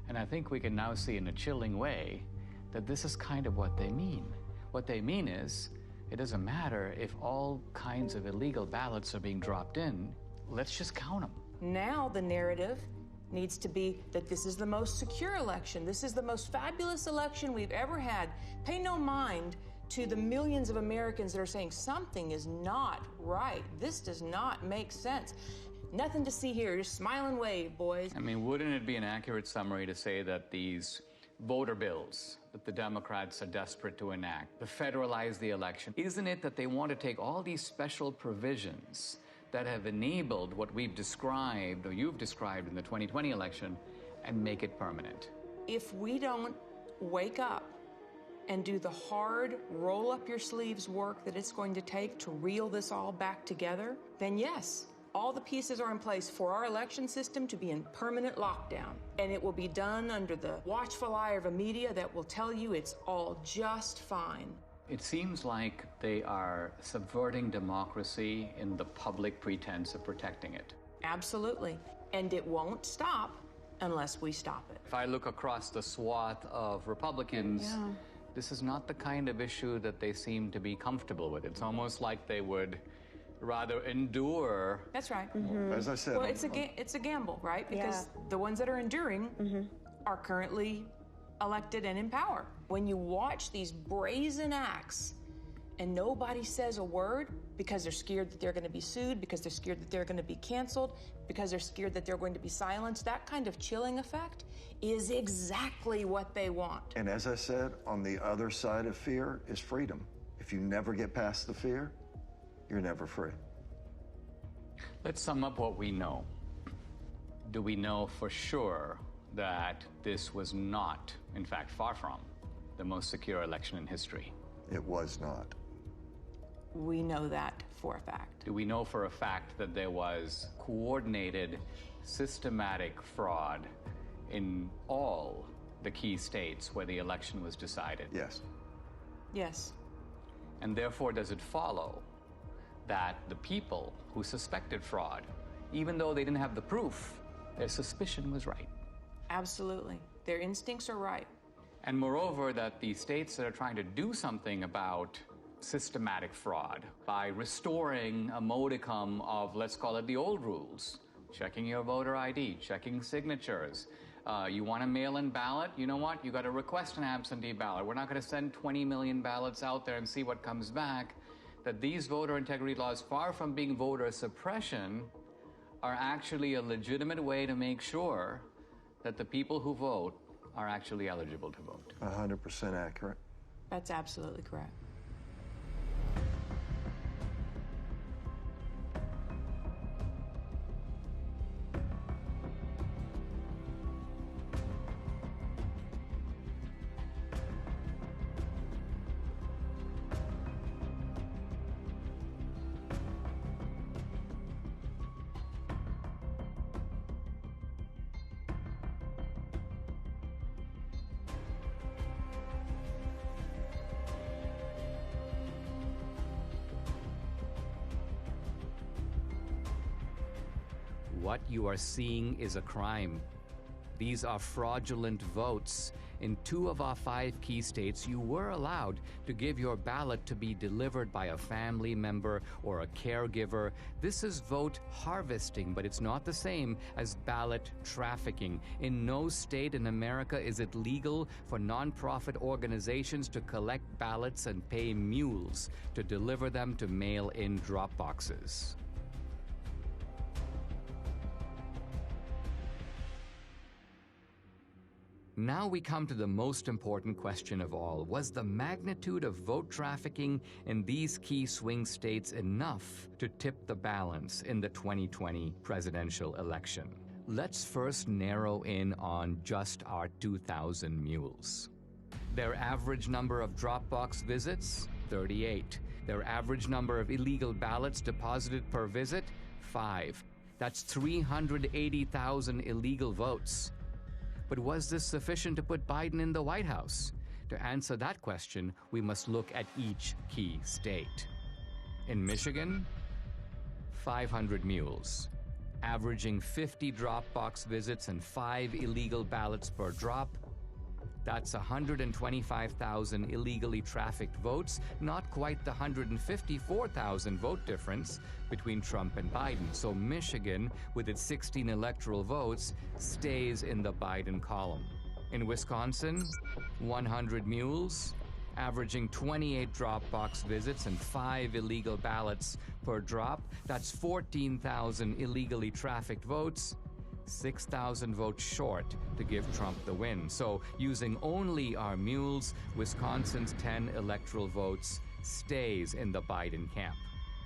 And I think we can now see in a chilling way that this is kind of what they mean. What they mean is, it doesn't matter if all kinds of illegal ballots are being dropped in, let's just count them. Now the narrative needs to be that this is the most secure election. This is the most fabulous election we've ever had. Pay no mind to the millions of Americans that are saying something is not right. This does not make sense. Nothing to see here. Just smile and wave, boys. I mean, wouldn't it be an accurate summary to say that these voter bills that the Democrats are desperate to enact, to federalize the election, isn't it that they want to take all these special provisions that have enabled what we've described, or you've described in the 2020 election, and make it permanent? If we don't wake up and do the hard, roll up your sleeves work that it's going to take to reel this all back together, then yes, all the pieces are in place for our election system to be in permanent lockdown. And it will be done under the watchful eye of a media that will tell you it's all just fine. It seems like they are subverting democracy in the public pretense of protecting it. Absolutely. And it won't stop unless we stop it. If I look across the swath of Republicans, this is not the kind of issue that they seem to be comfortable with. It's almost like they would rather endure. That's right. As I said, well, it's a gamble, right? Because the ones that are enduring are currently elected and in power. When you watch these brazen acts and nobody says a word because they're scared that they're going to be sued, because they're scared that they're going to be canceled, because they're scared that they're going to be silenced, that kind of chilling effect is exactly what they want. And as I said, on the other side of fear is freedom. If you never get past the fear, you're never free. Let's sum up what we know. Do we know for sure that this was not, in fact, far from, the most secure election in history? It was not. We know that for a fact. Do we know for a fact that there was coordinated, systematic fraud in all the key states where the election was decided? Yes. Yes. And therefore, does it follow that the people who suspected fraud, even though they didn't have the proof, their suspicion was right? Absolutely. Their instincts are right. And moreover, that the states that are trying to do something about systematic fraud by restoring a modicum of, let's call it the old rules, checking your voter ID, checking signatures. You want a mail-in ballot? You know what? You got to request an absentee ballot. We're not going to send 20 million ballots out there and see what comes back. That these voter integrity laws, far from being voter suppression, are actually a legitimate way to make sure that the people who vote are actually eligible to vote. 100% accurate. That's absolutely correct. What you are seeing is a crime. These are fraudulent votes. In 2 of our 5 key states, you were allowed to give your ballot to be delivered by a family member or a caregiver. This is vote harvesting, but it's not the same as ballot trafficking. In no state in America is it legal for nonprofit organizations to collect ballots and pay mules to deliver them to mail-in drop boxes. Now we come to the most important question of all. Was the magnitude of vote trafficking in these key swing states enough to tip the balance in the 2020 presidential election? Let's first narrow in on just our 2,000 mules. Their average number of Dropbox visits, 38. Their average number of illegal ballots deposited per visit, 5. That's 380,000 illegal votes. But was this sufficient to put Biden in the White House? To answer that question, we must look at each key state. In Michigan, 500 mules, averaging 50 Dropbox visits and 5 illegal ballots per drop. That's 125,000 illegally trafficked votes, not quite the 154,000 vote difference between Trump and Biden. So Michigan, with its 16 electoral votes, stays in the Biden column. In Wisconsin, 100 mules, averaging 28 drop box visits and 5 illegal ballots per drop. That's 14,000 illegally trafficked votes, 6,000 votes short to give Trump the win. So using only our mules, Wisconsin's 10 electoral votes stays in the Biden camp.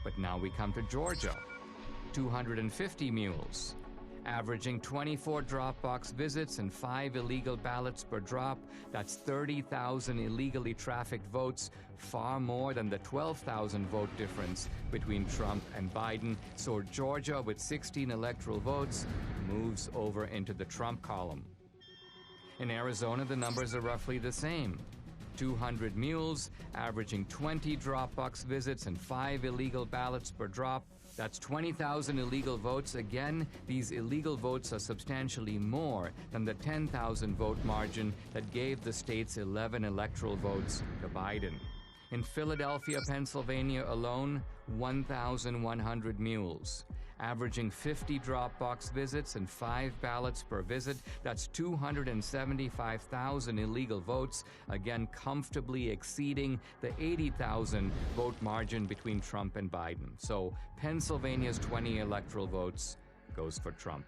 But now we come to Georgia, 250 mules, averaging 24 drop box visits and 5 illegal ballots per drop. That's 30,000 illegally trafficked votes, far more than the 12,000 vote difference between Trump and Biden. So Georgia, with 16 electoral votes, moves over into the Trump column. In Arizona, the numbers are roughly the same. 200 mules, averaging 20 drop box visits and 5 illegal ballots per drop. That's 20,000 illegal votes. Again, these illegal votes are substantially more than the 10,000 vote margin that gave the state's 11 electoral votes to Biden. In Philadelphia, Pennsylvania alone, 1,100 mules, averaging 50 drop box visits and 5 ballots per visit. That's 275,000 illegal votes, again comfortably exceeding the 80,000 vote margin between Trump and Biden. So Pennsylvania's 20 electoral votes goes for Trump.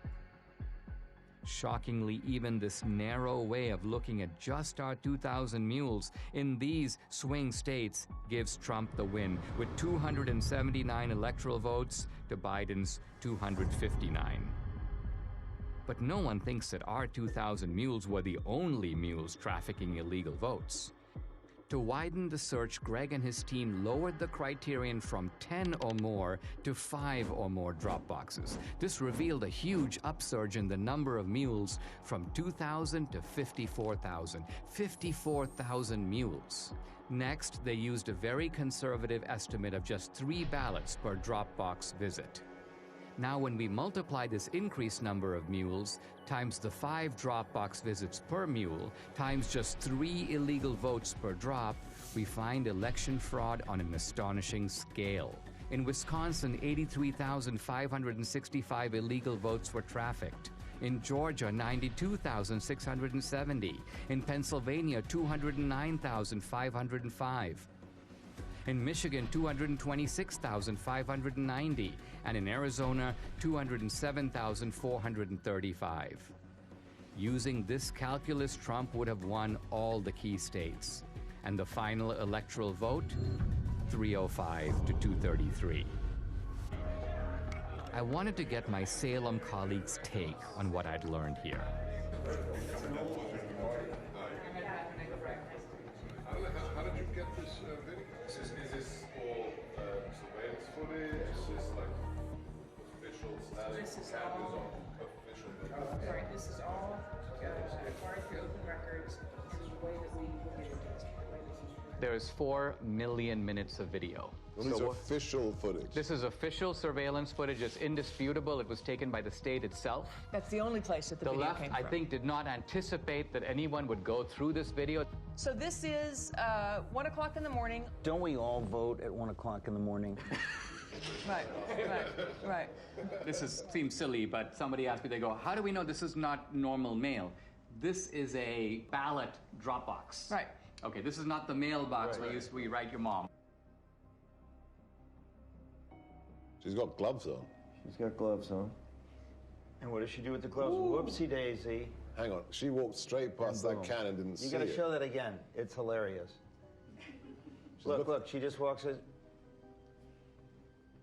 Shockingly, even this narrow way of looking at just our 2,000 mules in these swing states gives Trump the win, with 279 electoral votes to Biden's 259. But no one thinks that our 2,000 mules were the only mules trafficking illegal votes. To widen the search, Greg and his team lowered the criterion from 10 or more to 5 or more drop boxes. This revealed a huge upsurge in the number of mules from 2,000 to 54,000. 54,000 mules. Next, they used a very conservative estimate of just 3 ballots per drop box visit. Now, when we multiply this increased number of mules times the 5 drop box visits per mule times just 3 illegal votes per drop, we find election fraud on an astonishing scale. In Wisconsin, 83,565 illegal votes were trafficked. In Georgia, 92,670. In Pennsylvania, 209,505. In Michigan, 226,590, and in Arizona, 207,435. Using this calculus, Trump would have won all the key states. And the final electoral vote, 305 to 233. I wanted to get my Salem colleagues' take on what I'd learned here. How did you get this video? Is this all surveillance footage? Is this like official status? This is all official. Sorry, this is all acquired through open records. This is the way that we look at it. There's 4 million minutes of video. Well, these are official footage. This is official surveillance footage. It's indisputable. It was taken by the state itself. That's the only place that the video left, came I from. think, did not anticipate that anyone would go through this video. So this is 1 o'clock in the morning. Don't we all vote at 1 o'clock in the morning? Right. This seems silly, but somebody asked me, they go, how do we know this is not normal mail? This is a ballot drop box. Right. Okay, this is not the mailbox where we write your mom. She's got gloves on. She's got gloves on. And what does she do with the gloves? Ooh. Whoopsie daisy. Hang on, she walked straight past that can and didn't see it. You gotta show that again. It's hilarious. Look, she just walks in.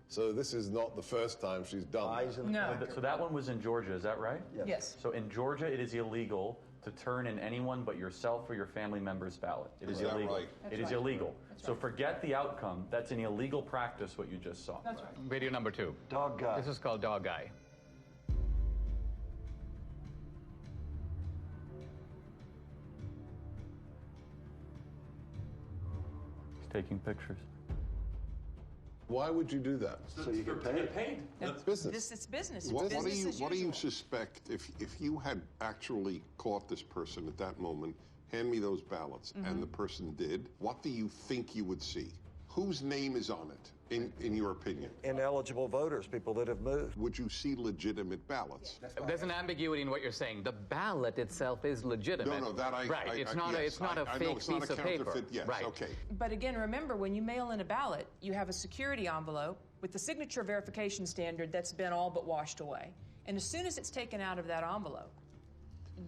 So this is not the first time she's done that. No. So that one was in Georgia, is that right? Yes. So in Georgia, it is illegal to turn in anyone but yourself or your family member's ballot. It is illegal. Right? It is illegal. So forget the outcome. That's an illegal practice, what you just saw. That's right. Video number 2. Dog guy. This is called Dog Guy. He's taking pictures. Why would you do that? So you get paid. That's business. It's business. It's What business as do you usual. suspect if you had actually caught this person at that moment, hand me those ballots, and the person did, what do you think you would see? Whose name is on it, in your opinion? Ineligible voters, people that have moved. Would you see legitimate ballots? There's an ambiguity in what you're saying. The ballot itself is legitimate. No, that I... Right, it's not a fake piece of paper. Yes, right. Okay. But again, remember, when you mail in a ballot, you have a security envelope with the signature verification standard that's been all but washed away. And as soon as it's taken out of that envelope,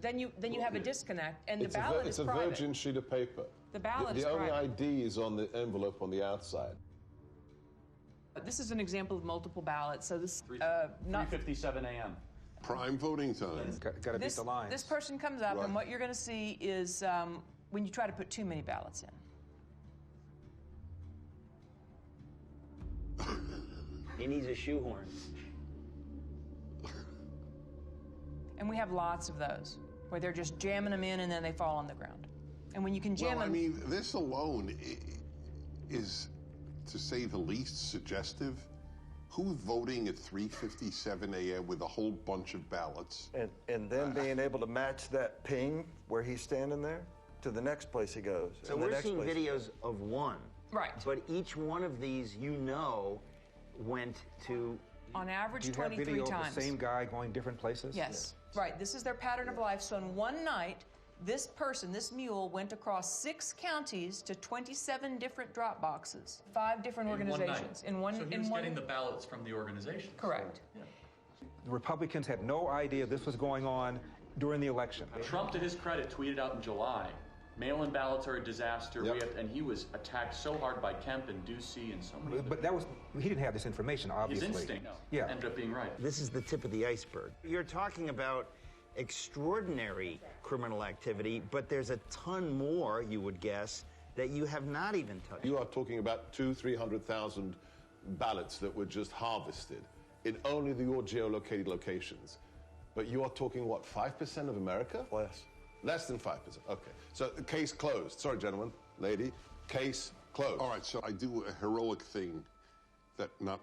then you have a disconnect, and the ballot is private. It's a virgin sheet of paper. The ballot is private. The only private. ID is on the envelope on the outside. This is an example of multiple ballots. So this 3:57 a.m. Prime voting time. Got to beat the lines. This person comes up, Right. and what you're going to see is when you try to put too many ballots in. He needs a shoehorn. And we have lots of those where they're just jamming them in and then they fall on the ground. And when you can jam Well, them... I mean, this alone is, to say the least, suggestive. Who's voting at 3:57 a.m. with a whole bunch of ballots? And then being able to match that ping where he's standing there to the next place he goes. So and the we're next seeing place he videos goes. of one. Right. But each one of these, went to... On average, Do you have 23 video times. of the same guy going different places? Yes. Right. This is their pattern of life. So in one night, this person, this mule, went across 6 counties to 27 different drop boxes, 5 different organizations. So he was getting the ballots from the organization. Correct. The Republicans had no idea this was going on during the election. Trump, to his credit, tweeted out in July, mail-in ballots are a disaster, and he was attacked so hard by Kemp and Ducey and so many. But he didn't have this information, obviously. His instinct ended up being right. This is the tip of the iceberg. You're talking about extraordinary criminal activity, but there's a ton more, you would guess, that you have not even touched. You are talking about 200,000-300,000 ballots that were just harvested in only your geolocated locations. But you are talking, what, 5% of America? Less than 5%. Okay. So the case closed. Sorry, gentlemen, lady. Case closed. All right, so I do a heroic thing that not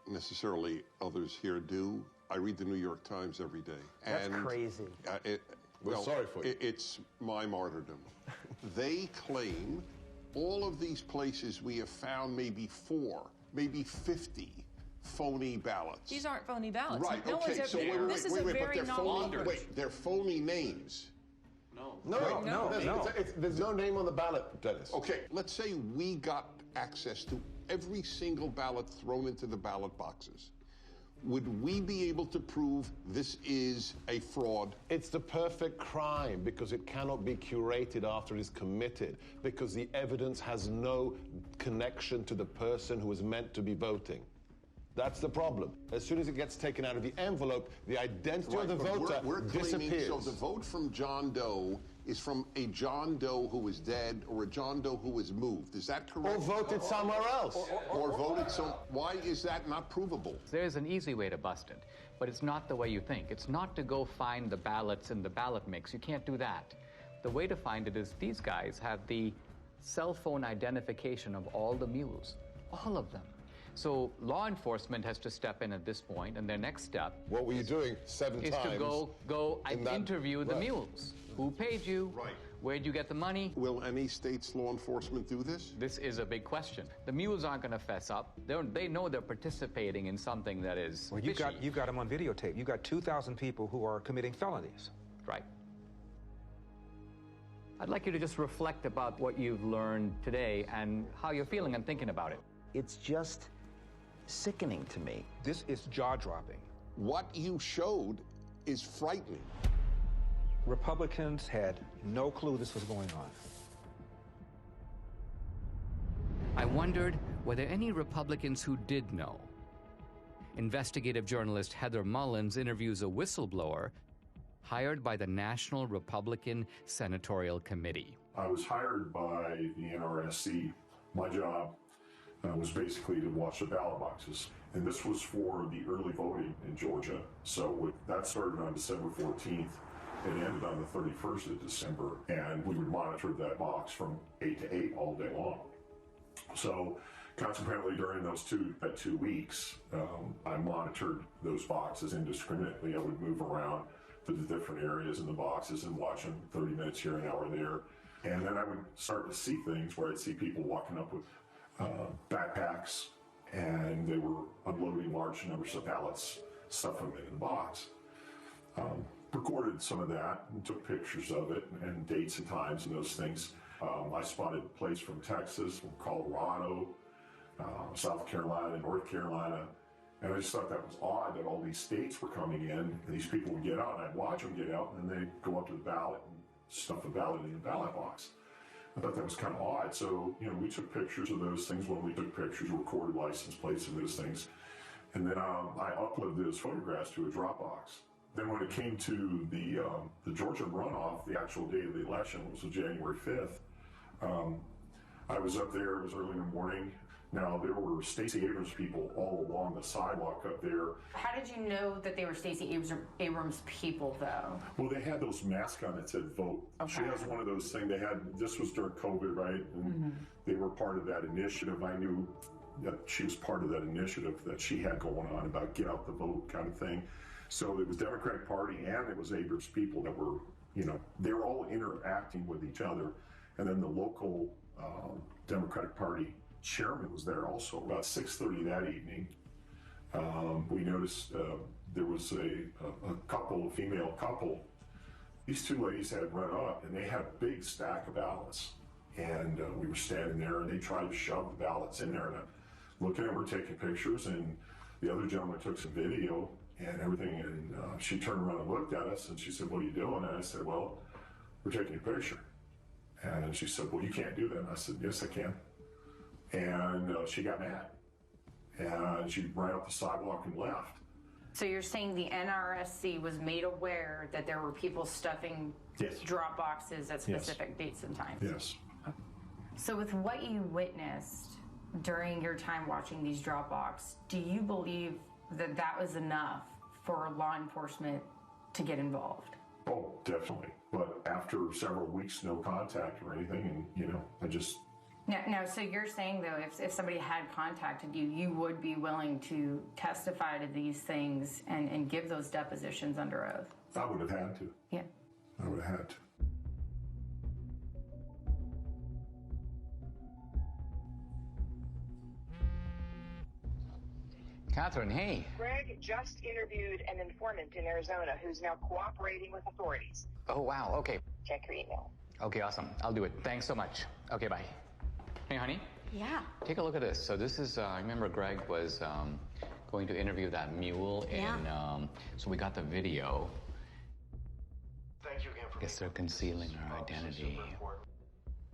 necessarily others here do. I read the New York Times every day. That's crazy. We're sorry for you. It's my martyrdom. They claim all of these places we have found maybe 4, maybe 50 phony ballots. These aren't phony ballots. Right, No okay, one's so ever, wait, this is a but very they're novel... phony, wait, they're phony names. No. There's no name on the ballot, Dennis. Okay, let's say we got access to every single ballot thrown into the ballot boxes. Would we be able to prove this is a fraud? It's the perfect crime because it cannot be curated after it is committed, because the evidence has no connection to the person who is meant to be voting. That's the problem. As soon as it gets taken out of the envelope, the identity of the voter we're claiming, disappears. so the vote from John Doe is from a John Doe who is dead or a John Doe who is moved. Is that correct? Or voted somewhere else. Or voted so. Why is that not provable? There's an easy way to bust it, but it's not the way you think. It's not to go find the ballots in the ballot mix. You can't do that. The way to find it is these guys have the cell phone identification of all the mules, all of them. So law enforcement has to step in at this point, and their next step... What were you doing 7 is times? to go and interview the mules. Who paid you? Right. Where'd you get the money? Will any state's law enforcement do this? This is a big question. The mules aren't going to fess up. They know they're participating in something that is Well, you've got them on videotape. You've got 2,000 people who are committing felonies. Right. I'd like you to just reflect about what you've learned today and how you're feeling and thinking about it. It's just sickening to me. This is jaw-dropping. What you showed is frightening. Republicans had no clue this was going on. I wondered, were there any Republicans who did know? Investigative journalist Heather Mullins interviews a whistleblower hired by the National Republican Senatorial Committee. I was hired by the NRSC. My job was basically to watch the ballot boxes. And this was for the early voting in Georgia. So that started on December 14th. It ended on the 31st of December. And we would monitor that box from 8 to 8 all day long. So consequently, during those 2 weeks, I monitored those boxes indiscriminately. I would move around to the different areas in the boxes and watch them 30 minutes here, an hour there. And then I would start to see things where I'd see people walking up with backpacks, and they were unloading large numbers of ballots, stuffing them in the box. Recorded some of that and took pictures of it and dates and times and those things. I spotted plates from Texas, from Colorado, South Carolina, North Carolina. And I just thought that was odd that all these states were coming in, and these people would get out, and I'd watch them get out, and then they'd go up to the ballot and stuff a ballot in the ballot box. I thought that was kind of odd. So, we took pictures of those things. When we took pictures, recorded license plates and those things. And then I uploaded those photographs to a Dropbox. Then when it came to the Georgia runoff, the actual day of the election, which was January 5th, I was up there. It was early in the morning. Now, there were Stacey Abrams people all along the sidewalk up there. How did you know that they were Stacey Abrams people, though? Well, they had those masks on that said vote. Okay. She has one of those things. This was during COVID, right? And they were part of that initiative. I knew that she was part of that initiative that she had going on about get out the vote kind of thing. So it was Democratic Party and it was Abrams people that were, they were all interacting with each other. And then the local Democratic Party chairman was there also. About 6:30 that evening, we noticed there was a couple, a female couple. These two ladies had run up and they had a big stack of ballots. And we were standing there and they tried to shove the ballots in there. And I'm looking at her taking pictures, and the other gentleman took some video and everything. And she turned around and looked at us and she said, "What are you doing?" And I said, "Well, we're taking a picture." And she said, "Well, you can't do that." And I said, "Yes, I can." And she got mad. And she ran up the sidewalk and left. So you're saying the NRSC was made aware that there were people stuffing drop boxes at specific dates and times? Yes. So with what you witnessed during your time watching these drop boxes, do you believe that that was enough for law enforcement to get involved? Oh, definitely. But after several weeks, no contact or anything, and, I just... Now, so you're saying, though, if somebody had contacted you, you would be willing to testify to these things and give those depositions under oath? I would have had to. Yeah. I would have had to. Catherine, hey. Greg just interviewed an informant in Arizona who's now cooperating with authorities. Oh, wow. Okay. Check your email. Okay, awesome. I'll do it. Thanks so much. Okay, bye. Hey, honey. Yeah. Take a look at this. So this is, I remember Greg was going to interview that mule so we got the video. Thank you again for... I guess they're concealing her identity.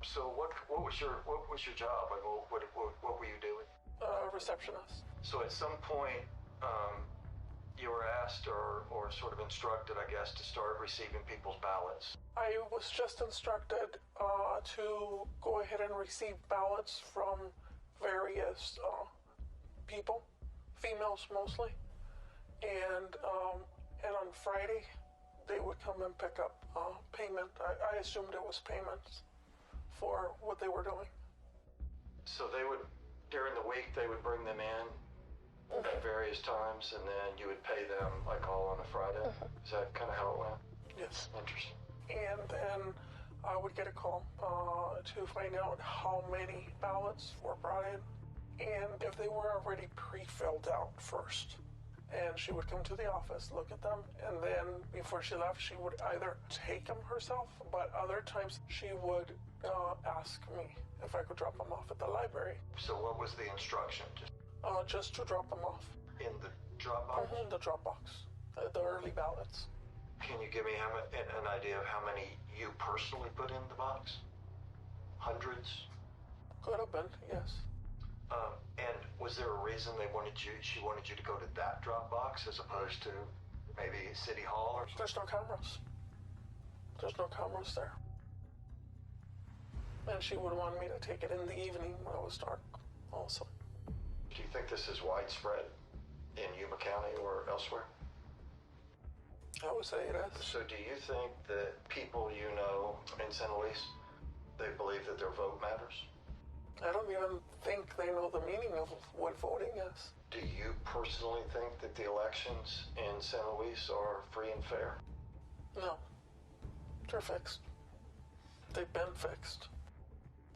So what was your job? Like, what were you doing? Receptionist. So at some point, you were asked or sort of instructed, I guess, to start receiving people's ballots. I was just instructed to go ahead and receive ballots from various people, females mostly, and on Friday they would come and pick up payment. I assumed it was payments for what they were doing. So they would, during the week, they would bring them in at various times, and then you would pay them like all on a Friday. Is that kind of how it went? Yes. Interesting. And then I would get a call to find out how many ballots were brought in and if they were already pre-filled out first. And she would come to the office, look at them, and then before she left, she would either take them herself, but other times she would ask me if I could drop them off at the library. So what was the instruction? Just to drop them off. In the drop box? In the drop box. The early ballots. Can you give me an idea of how many you personally put in the box? Hundreds? Could have been, yes. And was there a reason she wanted you to go to that drop box as opposed to maybe City Hall or something? There's no cameras. There's no cameras there. And she would want me to take it in the evening when it was dark also. Do you think this is widespread in Yuma County or elsewhere? I would say it is. So do you think that people you know in San Luis, they believe that their vote matters? I don't even think they know the meaning of what voting is. Do you personally think that the elections in San Luis are free and fair? No. They're fixed. they've been fixed.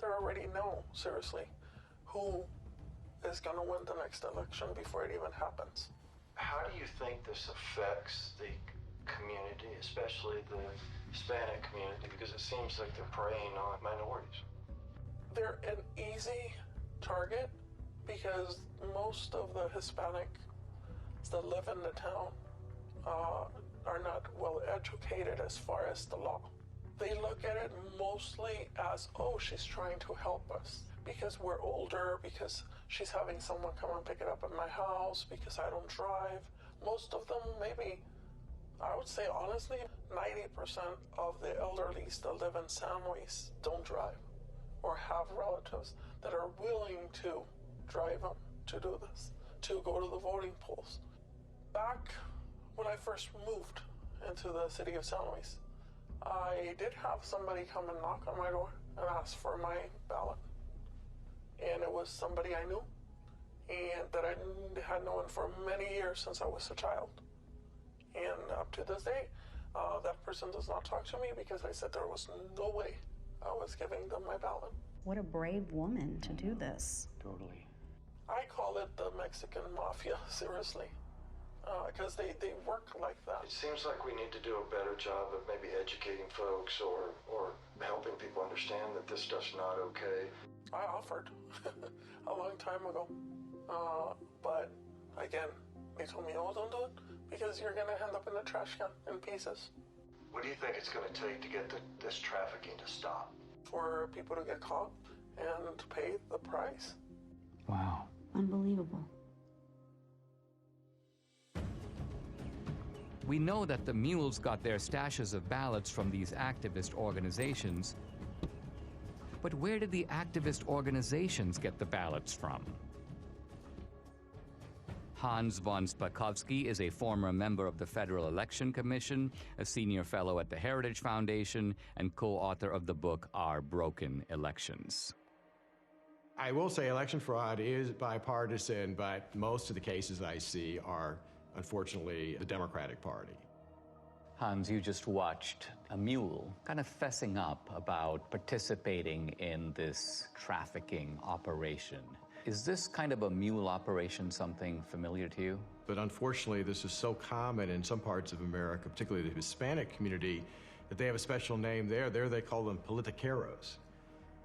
They already know, seriously, who is going to win the next election before it even happens. How do you think this affects the community, especially the Hispanic community? Because it seems like they're preying on minorities. They're an easy target because most of the Hispanics that live in the town are not well educated as far as the law. They look at it mostly as, oh, she's trying to help us because we're older, because she's having someone come and pick it up at my house, because I don't drive. Most of them, maybe, I would say honestly, 90% of the elderlies that live in San Luis don't drive or have relatives that are willing to drive them to do this, to go to the voting polls. Back when I first moved into the city of San Luis, I did have somebody come and knock on my door and ask for my ballot. And it was somebody I knew and that I had known for many years since I was a child. And up to this day, that person does not talk to me because I said there was no way I was giving them my ballot. What a brave woman to do this. Totally. I call it the Mexican mafia, seriously. Because they work like that. It seems like we need to do a better job of maybe educating folks or helping people understand that this stuff's not okay. I offered a long time ago. But again, they told me, oh, don't do it because you're going to end up in the trash can in pieces. What do you think it's going to take to get this trafficking to stop? For people to get caught and pay the price. Wow. Unbelievable. We know that the mules got their stashes of ballots from these activist organizations. But where did the activist organizations get the ballots from? Hans von Spakovsky is a former member of the Federal Election Commission, a senior fellow at the Heritage Foundation, and co-author of the book Our Broken Elections. I will say election fraud is bipartisan, but most of the cases I see are, unfortunately, the Democratic Party. Hans, you just watched a mule kind of fessing up about participating in this trafficking operation. Is this kind of a mule operation something familiar to you? But unfortunately, this is so common in some parts of America, particularly the Hispanic community, that they have a special name there. There they call them politiqueros.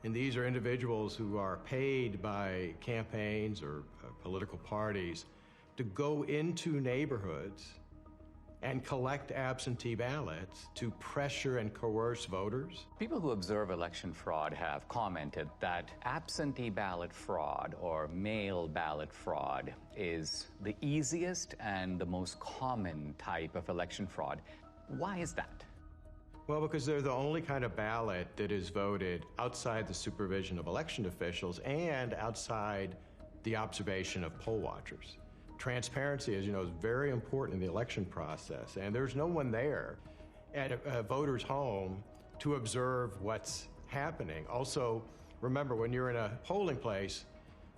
And these are individuals who are paid by campaigns or political parties to go into neighborhoods and collect absentee ballots to pressure and coerce voters. People who observe election fraud have commented that absentee ballot fraud or mail ballot fraud is the easiest and the most common type of election fraud. Why is that? Well, because they're the only kind of ballot that is voted outside the supervision of election officials and outside the observation of poll watchers. Transparency, as you know, is very important in the election process, and there's no one there at a voter's home to observe what's happening. Also, remember, when you're in a polling place,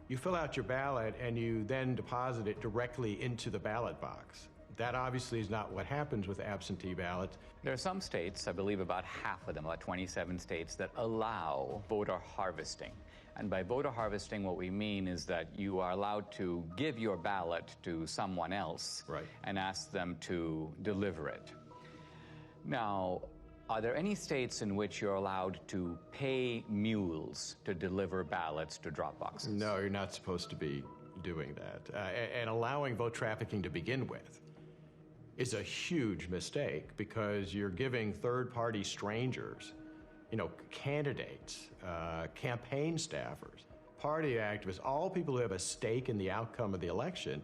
you fill out your ballot and you then deposit it directly into the ballot box. That obviously is not what happens with absentee ballots. There are some states, I believe about half of them, about 27 states, that allow voter harvesting. And by voter harvesting, what we mean is that you are allowed to give your ballot to someone else and ask them to deliver it. Now, are there any states in which you're allowed to pay mules to deliver ballots to drop boxes? No, you're not supposed to be doing that. And allowing vote trafficking to begin with is a huge mistake because you're giving third-party strangers, you know, candidates, campaign staffers, party activists, all people who have a stake in the outcome of the election,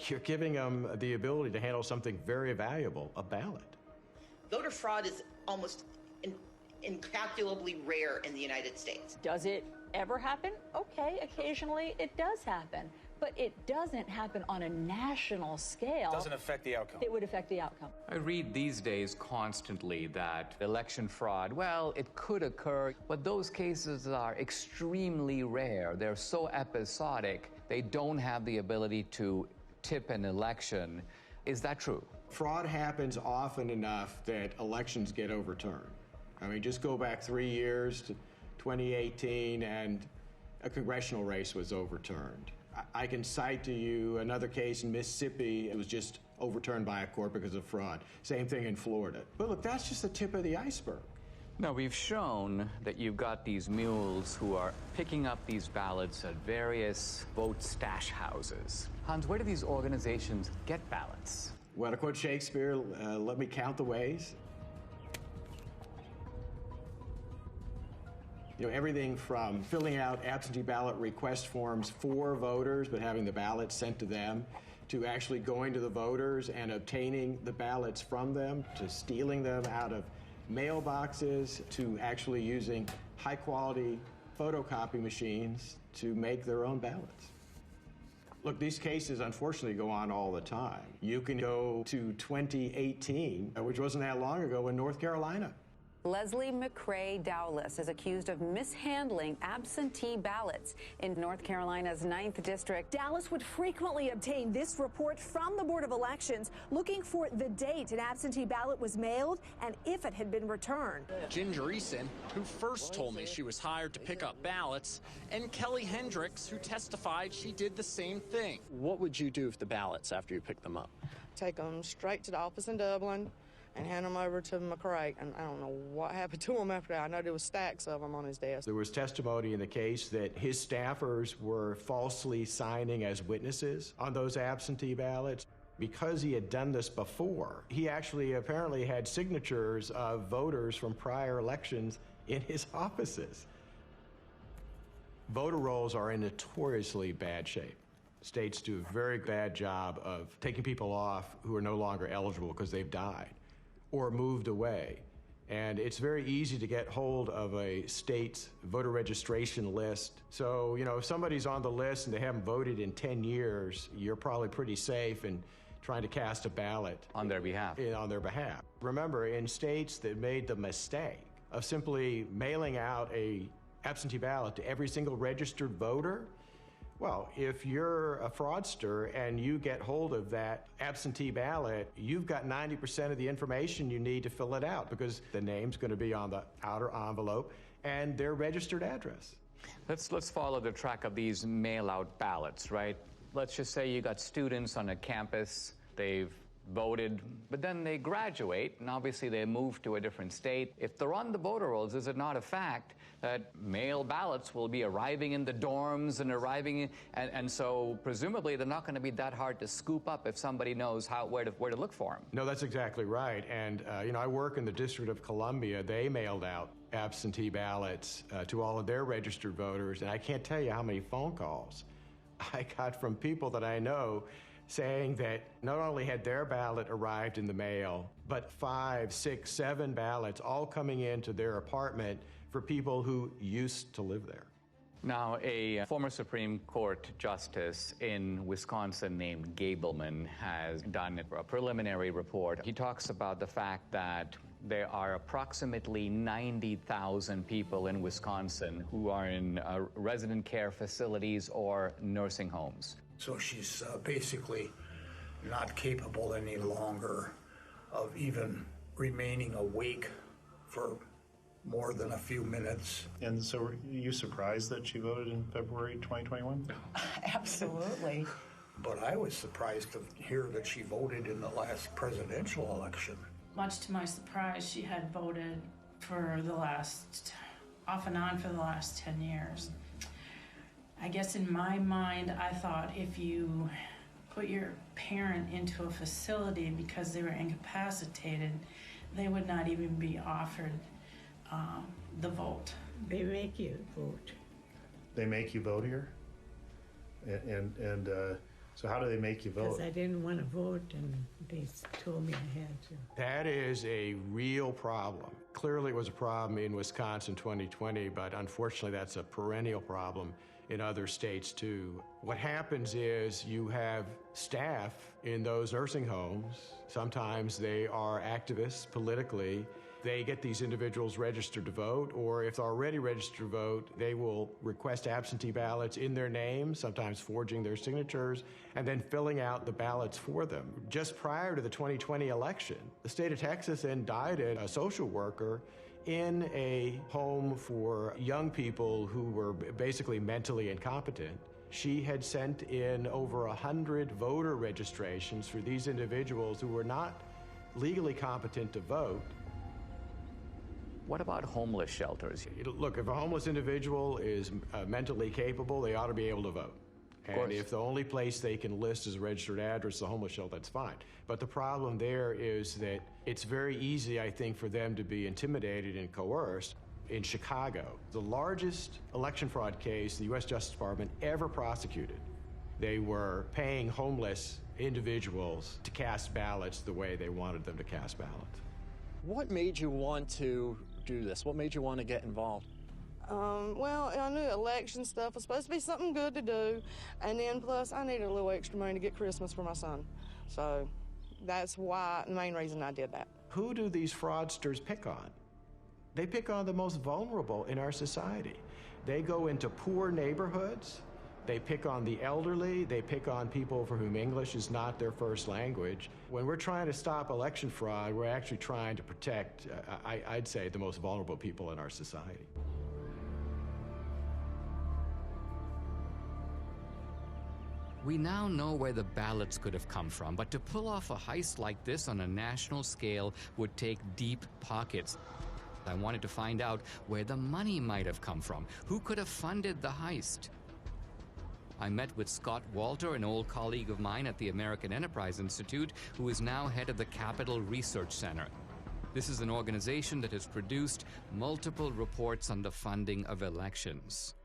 you're giving them the ability to handle something very valuable, a ballot. Voter fraud is almost incalculably rare in the United States. Does it ever happen? Okay, occasionally it does happen. But it doesn't happen on a national scale. Doesn't affect the outcome. It would affect the outcome. I read these days constantly that election fraud, well, it could occur, but those cases are extremely rare. They're so episodic, they don't have the ability to tip an election. Is that true? Fraud happens often enough that elections get overturned. I mean, just go back 3 years to 2018 and a congressional race was overturned. I can cite to you another case in Mississippi. It was just overturned by a court because of fraud. Same thing in Florida. But look, that's just the tip of the iceberg. No, we've shown that you've got these mules who are picking up these ballots at various vote stash houses. Hans, where do these organizations get ballots? Well, to quote Shakespeare, let me count the ways. You know, everything from filling out absentee ballot request forms for voters, but having the ballots sent to them, to actually going to the voters and obtaining the ballots from them, to stealing them out of mailboxes, to actually using high-quality photocopy machines to make their own ballots. Look, these cases unfortunately go on all the time. You can go to 2018, which wasn't that long ago, in North Carolina. Leslie McCrae Dowless is accused of mishandling absentee ballots in North Carolina's 9th District. Dowless would frequently obtain this report from the Board of Elections, looking for the date an absentee ballot was mailed and if it had been returned. Ginger Eason, who first told me she was hired to pick up ballots, and Kelly Hendricks, who testified she did the same thing. What would you do with the ballots after you picked them up? Take them straight to the office in Dublin and hand them over to McCrae. And I don't know what happened to him after that. I know there was stacks of them on his desk. There was testimony in the case that his staffers were falsely signing as witnesses on those absentee ballots. Because he had done this before, he actually apparently had signatures of voters from prior elections in his offices. Voter rolls are in notoriously bad shape. States do a very bad job of taking people off who are no longer eligible because they've died or moved away. And it's very easy to get hold of a state's voter registration list. So, you know, if somebody's on the list and they haven't voted in 10 years, you're probably pretty safe in trying to cast a ballot on their behalf. Remember, in states that made the mistake of simply mailing out a absentee ballot to every single registered voter, well, if you're a fraudster and you get hold of that absentee ballot, you've got 90% of the information you need to fill it out because the name's going to be on the outer envelope and their registered address. Let's follow the track of these mail-out ballots, right? Let's just say you got students on a campus, they've voted, but then they graduate, and obviously they move to a different state. If they're on the voter rolls, is it not a fact that mail ballots will be arriving in the dorms and arriving in, and so presumably they're not going to be that hard to scoop up if somebody knows where to look for them? No, that's exactly right. And, you know, I work in the District of Columbia. They mailed out absentee ballots to all of their registered voters, and I can't tell you how many phone calls I got from people that I know saying that not only had their ballot arrived in the mail, but 5, 6, 7 ballots all coming into their apartment for people who used to live there. Now, a former Supreme Court justice in Wisconsin named Gableman has done a preliminary report. He talks about the fact that there are approximately 90,000 people in Wisconsin who are in resident care facilities or nursing homes. So she's basically not capable any longer of even remaining awake for more than a few minutes. And so were you surprised that she voted in February 2021? Absolutely. But I was surprised to hear that she voted in the last presidential election. Much to my surprise, she had voted for off and on for the last 10 years. I guess in my mind, I thought if you put your parent into a facility because they were incapacitated, they would not even be offered the vote. They make you vote. They make you vote here? And so how do they make you vote? Because I didn't want to vote, and they told me I had to. That is a real problem. Clearly it was a problem in Wisconsin 2020, but unfortunately that's a perennial problem in other states too. What happens is you have staff in those nursing homes. Sometimes they are activists politically. They get these individuals registered to vote, or if they're already registered to vote, they will request absentee ballots in their name, sometimes forging their signatures, and then filling out the ballots for them. Just prior to the 2020 election, the state of Texas indicted a social worker in a home for young people who were basically mentally incompetent. She had sent in over 100 voter registrations for these individuals who were not legally competent to vote. What about homeless shelters? Look, if a homeless individual is mentally capable, they ought to be able to vote. And if the only place they can list as a registered address is a homeless shelter, that's fine. But the problem there is that it's very easy, I think, for them to be intimidated and coerced. In Chicago, the largest election fraud case the U.S. Justice Department ever prosecuted, they were paying homeless individuals to cast ballots the way they wanted them to cast ballots. What made you want to do this? What made you want to get involved? Well, I knew election stuff was supposed to be something good to do, and then plus I needed a little extra money to get Christmas for my son. So that's why, the main reason I did that. Who do these fraudsters pick on? They pick on the most vulnerable in our society. They go into poor neighborhoods, they pick on the elderly, they pick on people for whom English is not their first language. When we're trying to stop election fraud, we're actually trying to protect, I'd say, the most vulnerable people in our society. We now know where the ballots could have come from, but to pull off a heist like this on a national scale would take deep pockets. I wanted to find out where the money might have come from. Who could have funded the heist? I met with Scott Walter, an old colleague of mine at the American Enterprise Institute, who is now head of the Capital Research Center. This is an organization that has produced multiple reports on the funding of elections.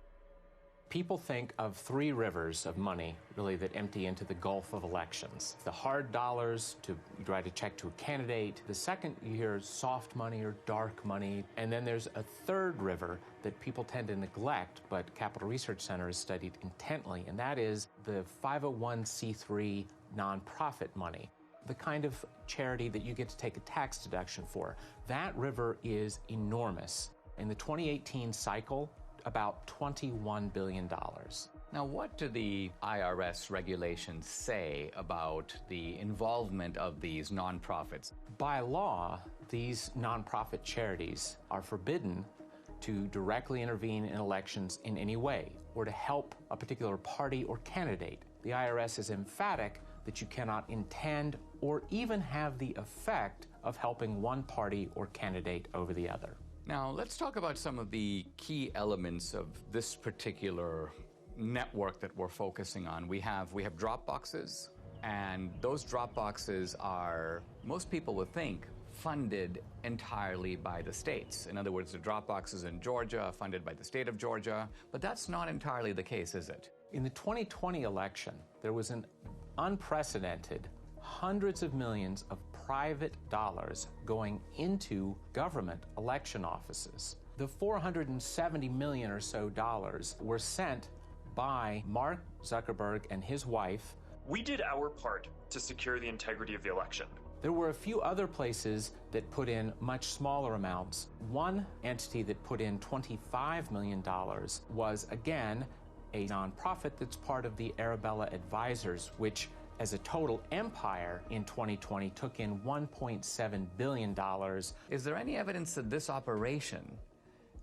People think of three rivers of money, really, that empty into the gulf of elections. The hard dollars to write a check to a candidate. The second you hear soft money or dark money. And then there's a third river that people tend to neglect, but Capital Research Center has studied intently, and that is the 501c3 nonprofit money. The kind of charity that you get to take a tax deduction for. That river is enormous. In the 2018 cycle, about $21 billion. Now, what do the IRS regulations say about the involvement of these nonprofits? By law, these nonprofit charities are forbidden to directly intervene in elections in any way or to help a particular party or candidate. The IRS is emphatic that you cannot intend or even have the effect of helping one party or candidate over the other. Now, let's talk about some of the key elements of this particular network that we're focusing on. We have drop boxes, and those drop boxes are, most people would think, funded entirely by the states. In other words, the drop boxes in Georgia are funded by the state of Georgia, but that's not entirely the case, is it? In the 2020 election, there was an unprecedented hundreds of millions of private dollars going into government election offices. The $470 million or so dollars were sent by Mark Zuckerberg and his wife. We did our part to secure the integrity of the election. There were a few other places that put in much smaller amounts. One entity that put in $25 million was, again, a nonprofit that's part of the Arabella Advisors, which as a total empire in 2020 took in $1.7 billion. Is there any evidence that this operation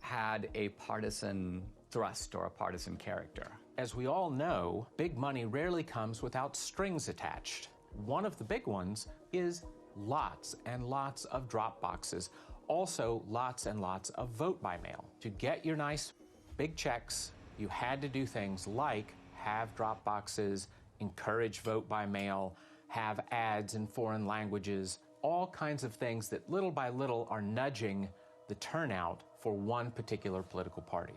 had a partisan thrust or a partisan character? As we all know, big money rarely comes without strings attached. One of the big ones is lots and lots of drop boxes. Also, lots and lots of vote by mail. To get your nice big checks, you had to do things like have drop boxes, encourage vote by mail, have ads in foreign languages, all kinds of things that little by little are nudging the turnout for one particular political party.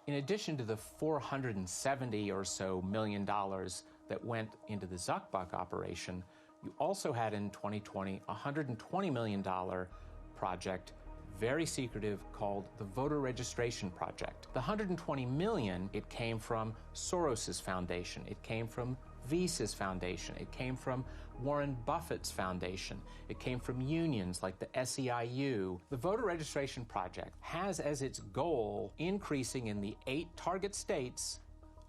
In addition to the $470 or so million that went into the Zuckbuck operation, you also had in 2020 a $120 million project, very secretive, called the Voter Registration Project. The $120 million, it came from Soros's foundation, it came from Visa's foundation, it came from Warren Buffett's foundation, it came from unions like the SEIU. The Voter Registration Project has as its goal increasing in the 8 target states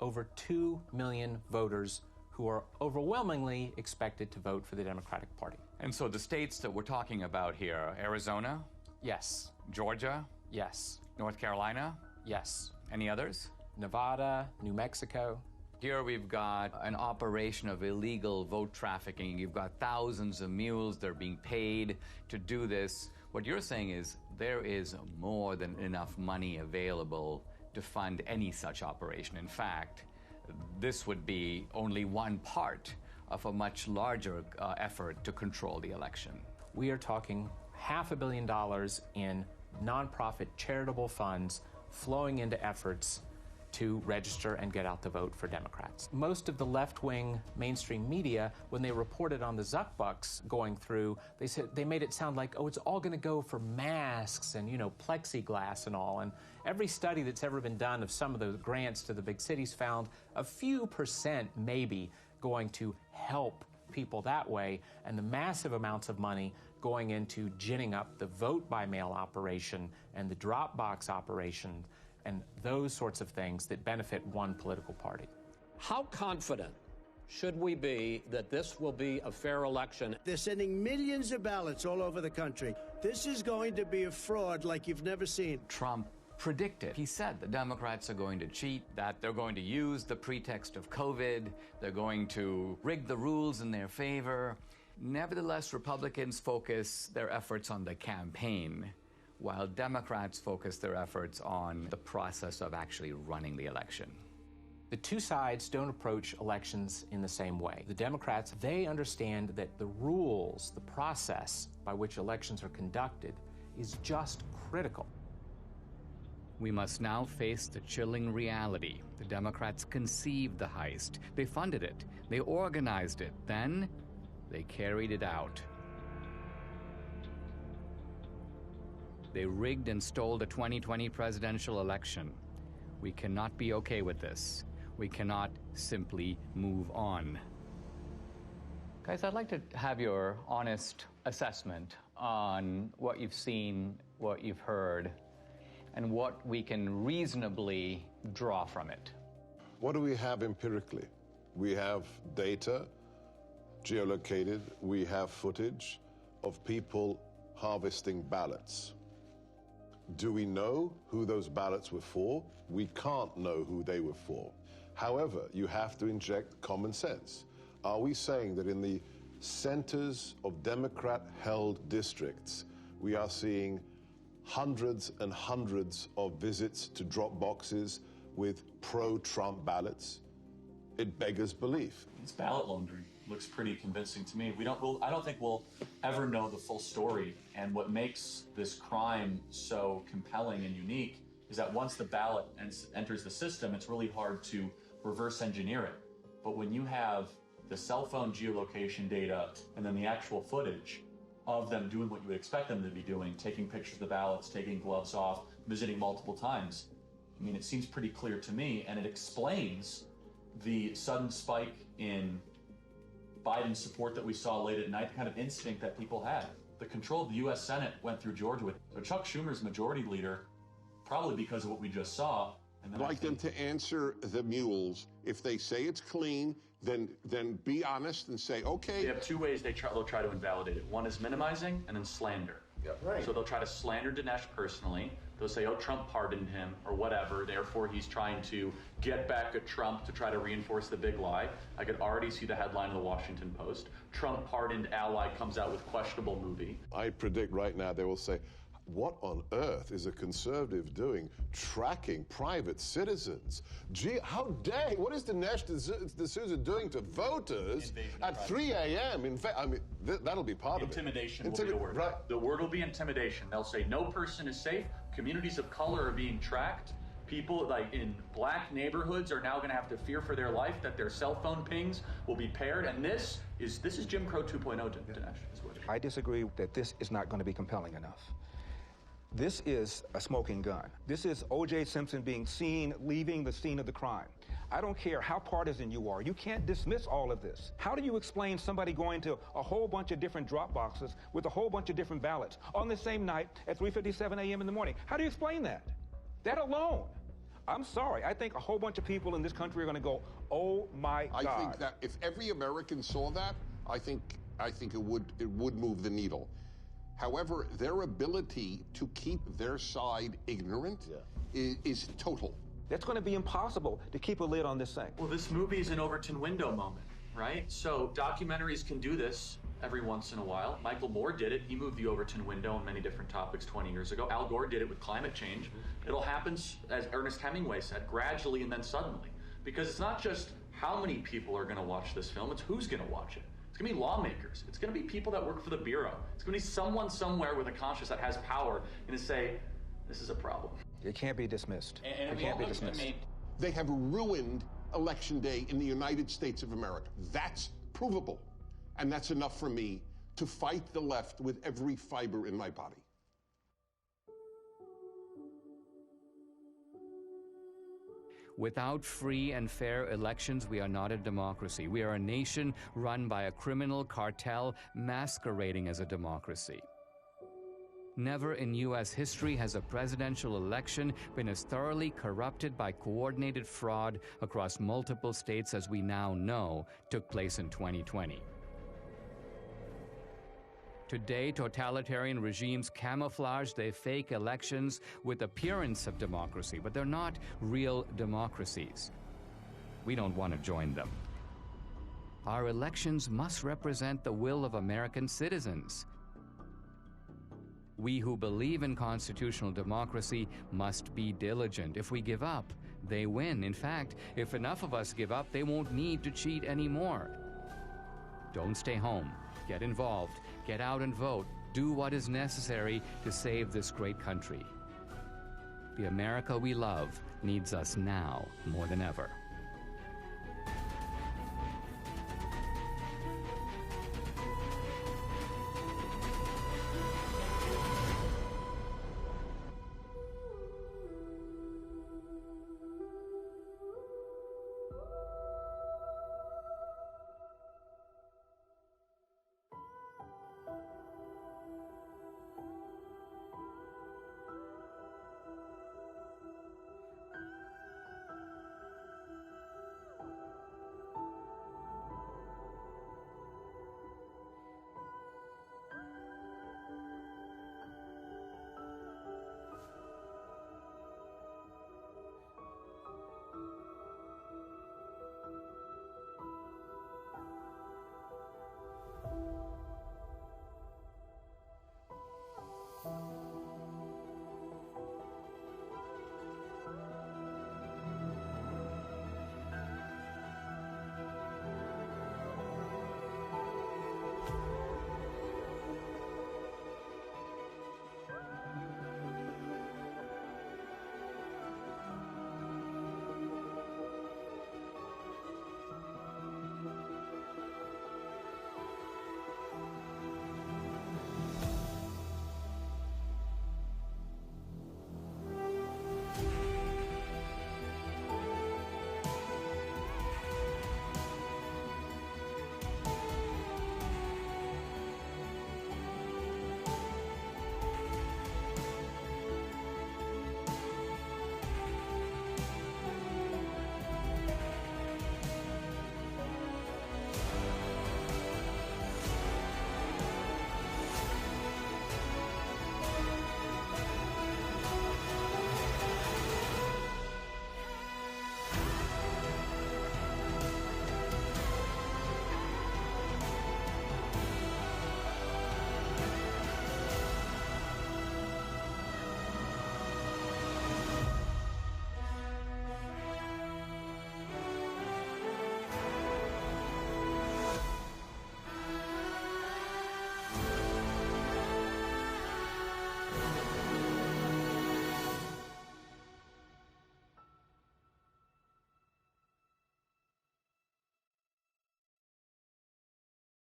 over 2 million voters who are overwhelmingly expected to vote for the Democratic Party. And so the states that we're talking about here, Arizona, Yes. Georgia? Yes. North Carolina? Yes. Any others? Nevada, New Mexico. Here we've got an operation of illegal vote trafficking. You've got thousands of mules. They're being paid to do this. What you're saying is there is more than enough money available to fund any such operation. In fact, this would be only one part of a much larger effort to control the election. We are talking $500 million in nonprofit charitable funds flowing into efforts to register and get out the vote for Democrats. Most of the left-wing mainstream media, when they reported on the Zuck bucks going through, they made it sound like, oh, it's all going to go for masks and, you know, plexiglass and all. And every study that's ever been done of some of the grants to the big cities found a few percent maybe going to help people that way, and the massive amounts of money going into ginning up the vote by mail operation and the drop box operation and those sorts of things that benefit one political party. How confident should we be that this will be a fair election? They're sending millions of ballots all over the country. This is going to be a fraud like you've never seen. Trump predicted. He said the Democrats are going to cheat, that they're going to use the pretext of COVID, they're going to rig the rules in their favor. Nevertheless, Republicans focus their efforts on the campaign, while Democrats focus their efforts on the process of actually running the election. The two sides don't approach elections in the same way. The Democrats, they understand that the rules, the process by which elections are conducted is just critical. We must now face the chilling reality. The Democrats conceived the heist. They funded it. They organized it. Then they carried it out. They rigged and stole the 2020 presidential election. We cannot be okay with this. We cannot simply move on. Guys, I'd like to have your honest assessment on what you've seen, what you've heard, and what we can reasonably draw from it. What do we have empirically? We have data, geolocated, we have footage of people harvesting ballots. Do we know who those ballots were for? We can't know who they were for. However, you have to inject common sense. Are we saying that in the centers of Democrat-held districts, we are seeing hundreds and hundreds of visits to drop boxes with pro-Trump ballots? It beggars belief. It's ballot laundering. Looks pretty convincing to me. I don't think we'll ever know the full story. And what makes this crime so compelling and unique is that once the ballot enters the system, it's really hard to reverse engineer it. But when you have the cell phone geolocation data and then the actual footage of them doing what you would expect them to be doing, taking pictures of the ballots, taking gloves off, visiting multiple times, I mean, it seems pretty clear to me, and it explains the sudden spike in Biden's support that we saw late at night, the kind of instinct that people had. The control of the U.S. Senate went through Georgia with Chuck Schumer's majority leader, probably because of what we just saw. And then I'd like them to answer the mules. If they say it's clean, then be honest and say, okay. They have two ways they'll try to invalidate it. One is minimizing and then slander. Right. So they'll try to slander Dinesh personally. They'll say, oh, Trump pardoned him or whatever. Therefore, he's trying to get back at Trump to try to reinforce the big lie. I could already see the headline of the Washington Post. Trump pardoned ally comes out with questionable movie. I predict right now they will say, what on earth is a conservative doing tracking private citizens? Gee, how dare, what is Dinesh D'Souza doing to voters at 3 a.m.? In fact, I mean, that'll be part of it. Intimidation will be the word. Right. The word will be intimidation. They'll say no person is safe. Communities of color are being tracked. People like in black neighborhoods are now going to have to fear for their life that their cell phone pings will be paired. And this is Jim Crow 2.0, Dinesh. I disagree that this is not going to be compelling enough. This is a smoking gun. This is O.J. Simpson being seen leaving the scene of the crime. I don't care how partisan you are. You can't dismiss all of this. How do you explain somebody going to a whole bunch of different drop boxes with a whole bunch of different ballots on the same night at 3:57 a.m. in the morning? How do you explain that? That alone. I'm sorry. I think a whole bunch of people in this country are going to go, oh, my God. I think that if every American saw that, I think it would move the needle. However, their ability to keep their side ignorant is total. It's going to be impossible to keep a lid on this thing. Well, this movie is an Overton window moment, right? So documentaries can do this every once in a while. Michael Moore did it. He moved the Overton window on many different topics 20 years ago. Al Gore did it with climate change. It'll happen, as Ernest Hemingway said, gradually and then suddenly. Because it's not just how many people are going to watch this film, it's who's going to watch it. It's going to be lawmakers. It's going to be people that work for the Bureau. It's going to be someone somewhere with a conscience that has power and to say, this is a problem. It can't be dismissed. It can't be dismissed. They have ruined Election Day in the United States of America. That's provable. And that's enough for me to fight the left with every fiber in my body. Without free and fair elections, we are not a democracy. We are a nation run by a criminal cartel masquerading as a democracy. Never in U.S. history has a presidential election been as thoroughly corrupted by coordinated fraud across multiple states as we now know took place in 2020. Today, totalitarian regimes camouflage their fake elections with appearance of democracy, but they're not real democracies. We don't want to join them. Our elections must represent the will of American citizens. We who believe in constitutional democracy must be diligent. If we give up, they win. In fact, if enough of us give up, they won't need to cheat anymore. Don't stay home. Get involved. Get out and vote. Do what is necessary to save this great country. The America we love needs us now more than ever.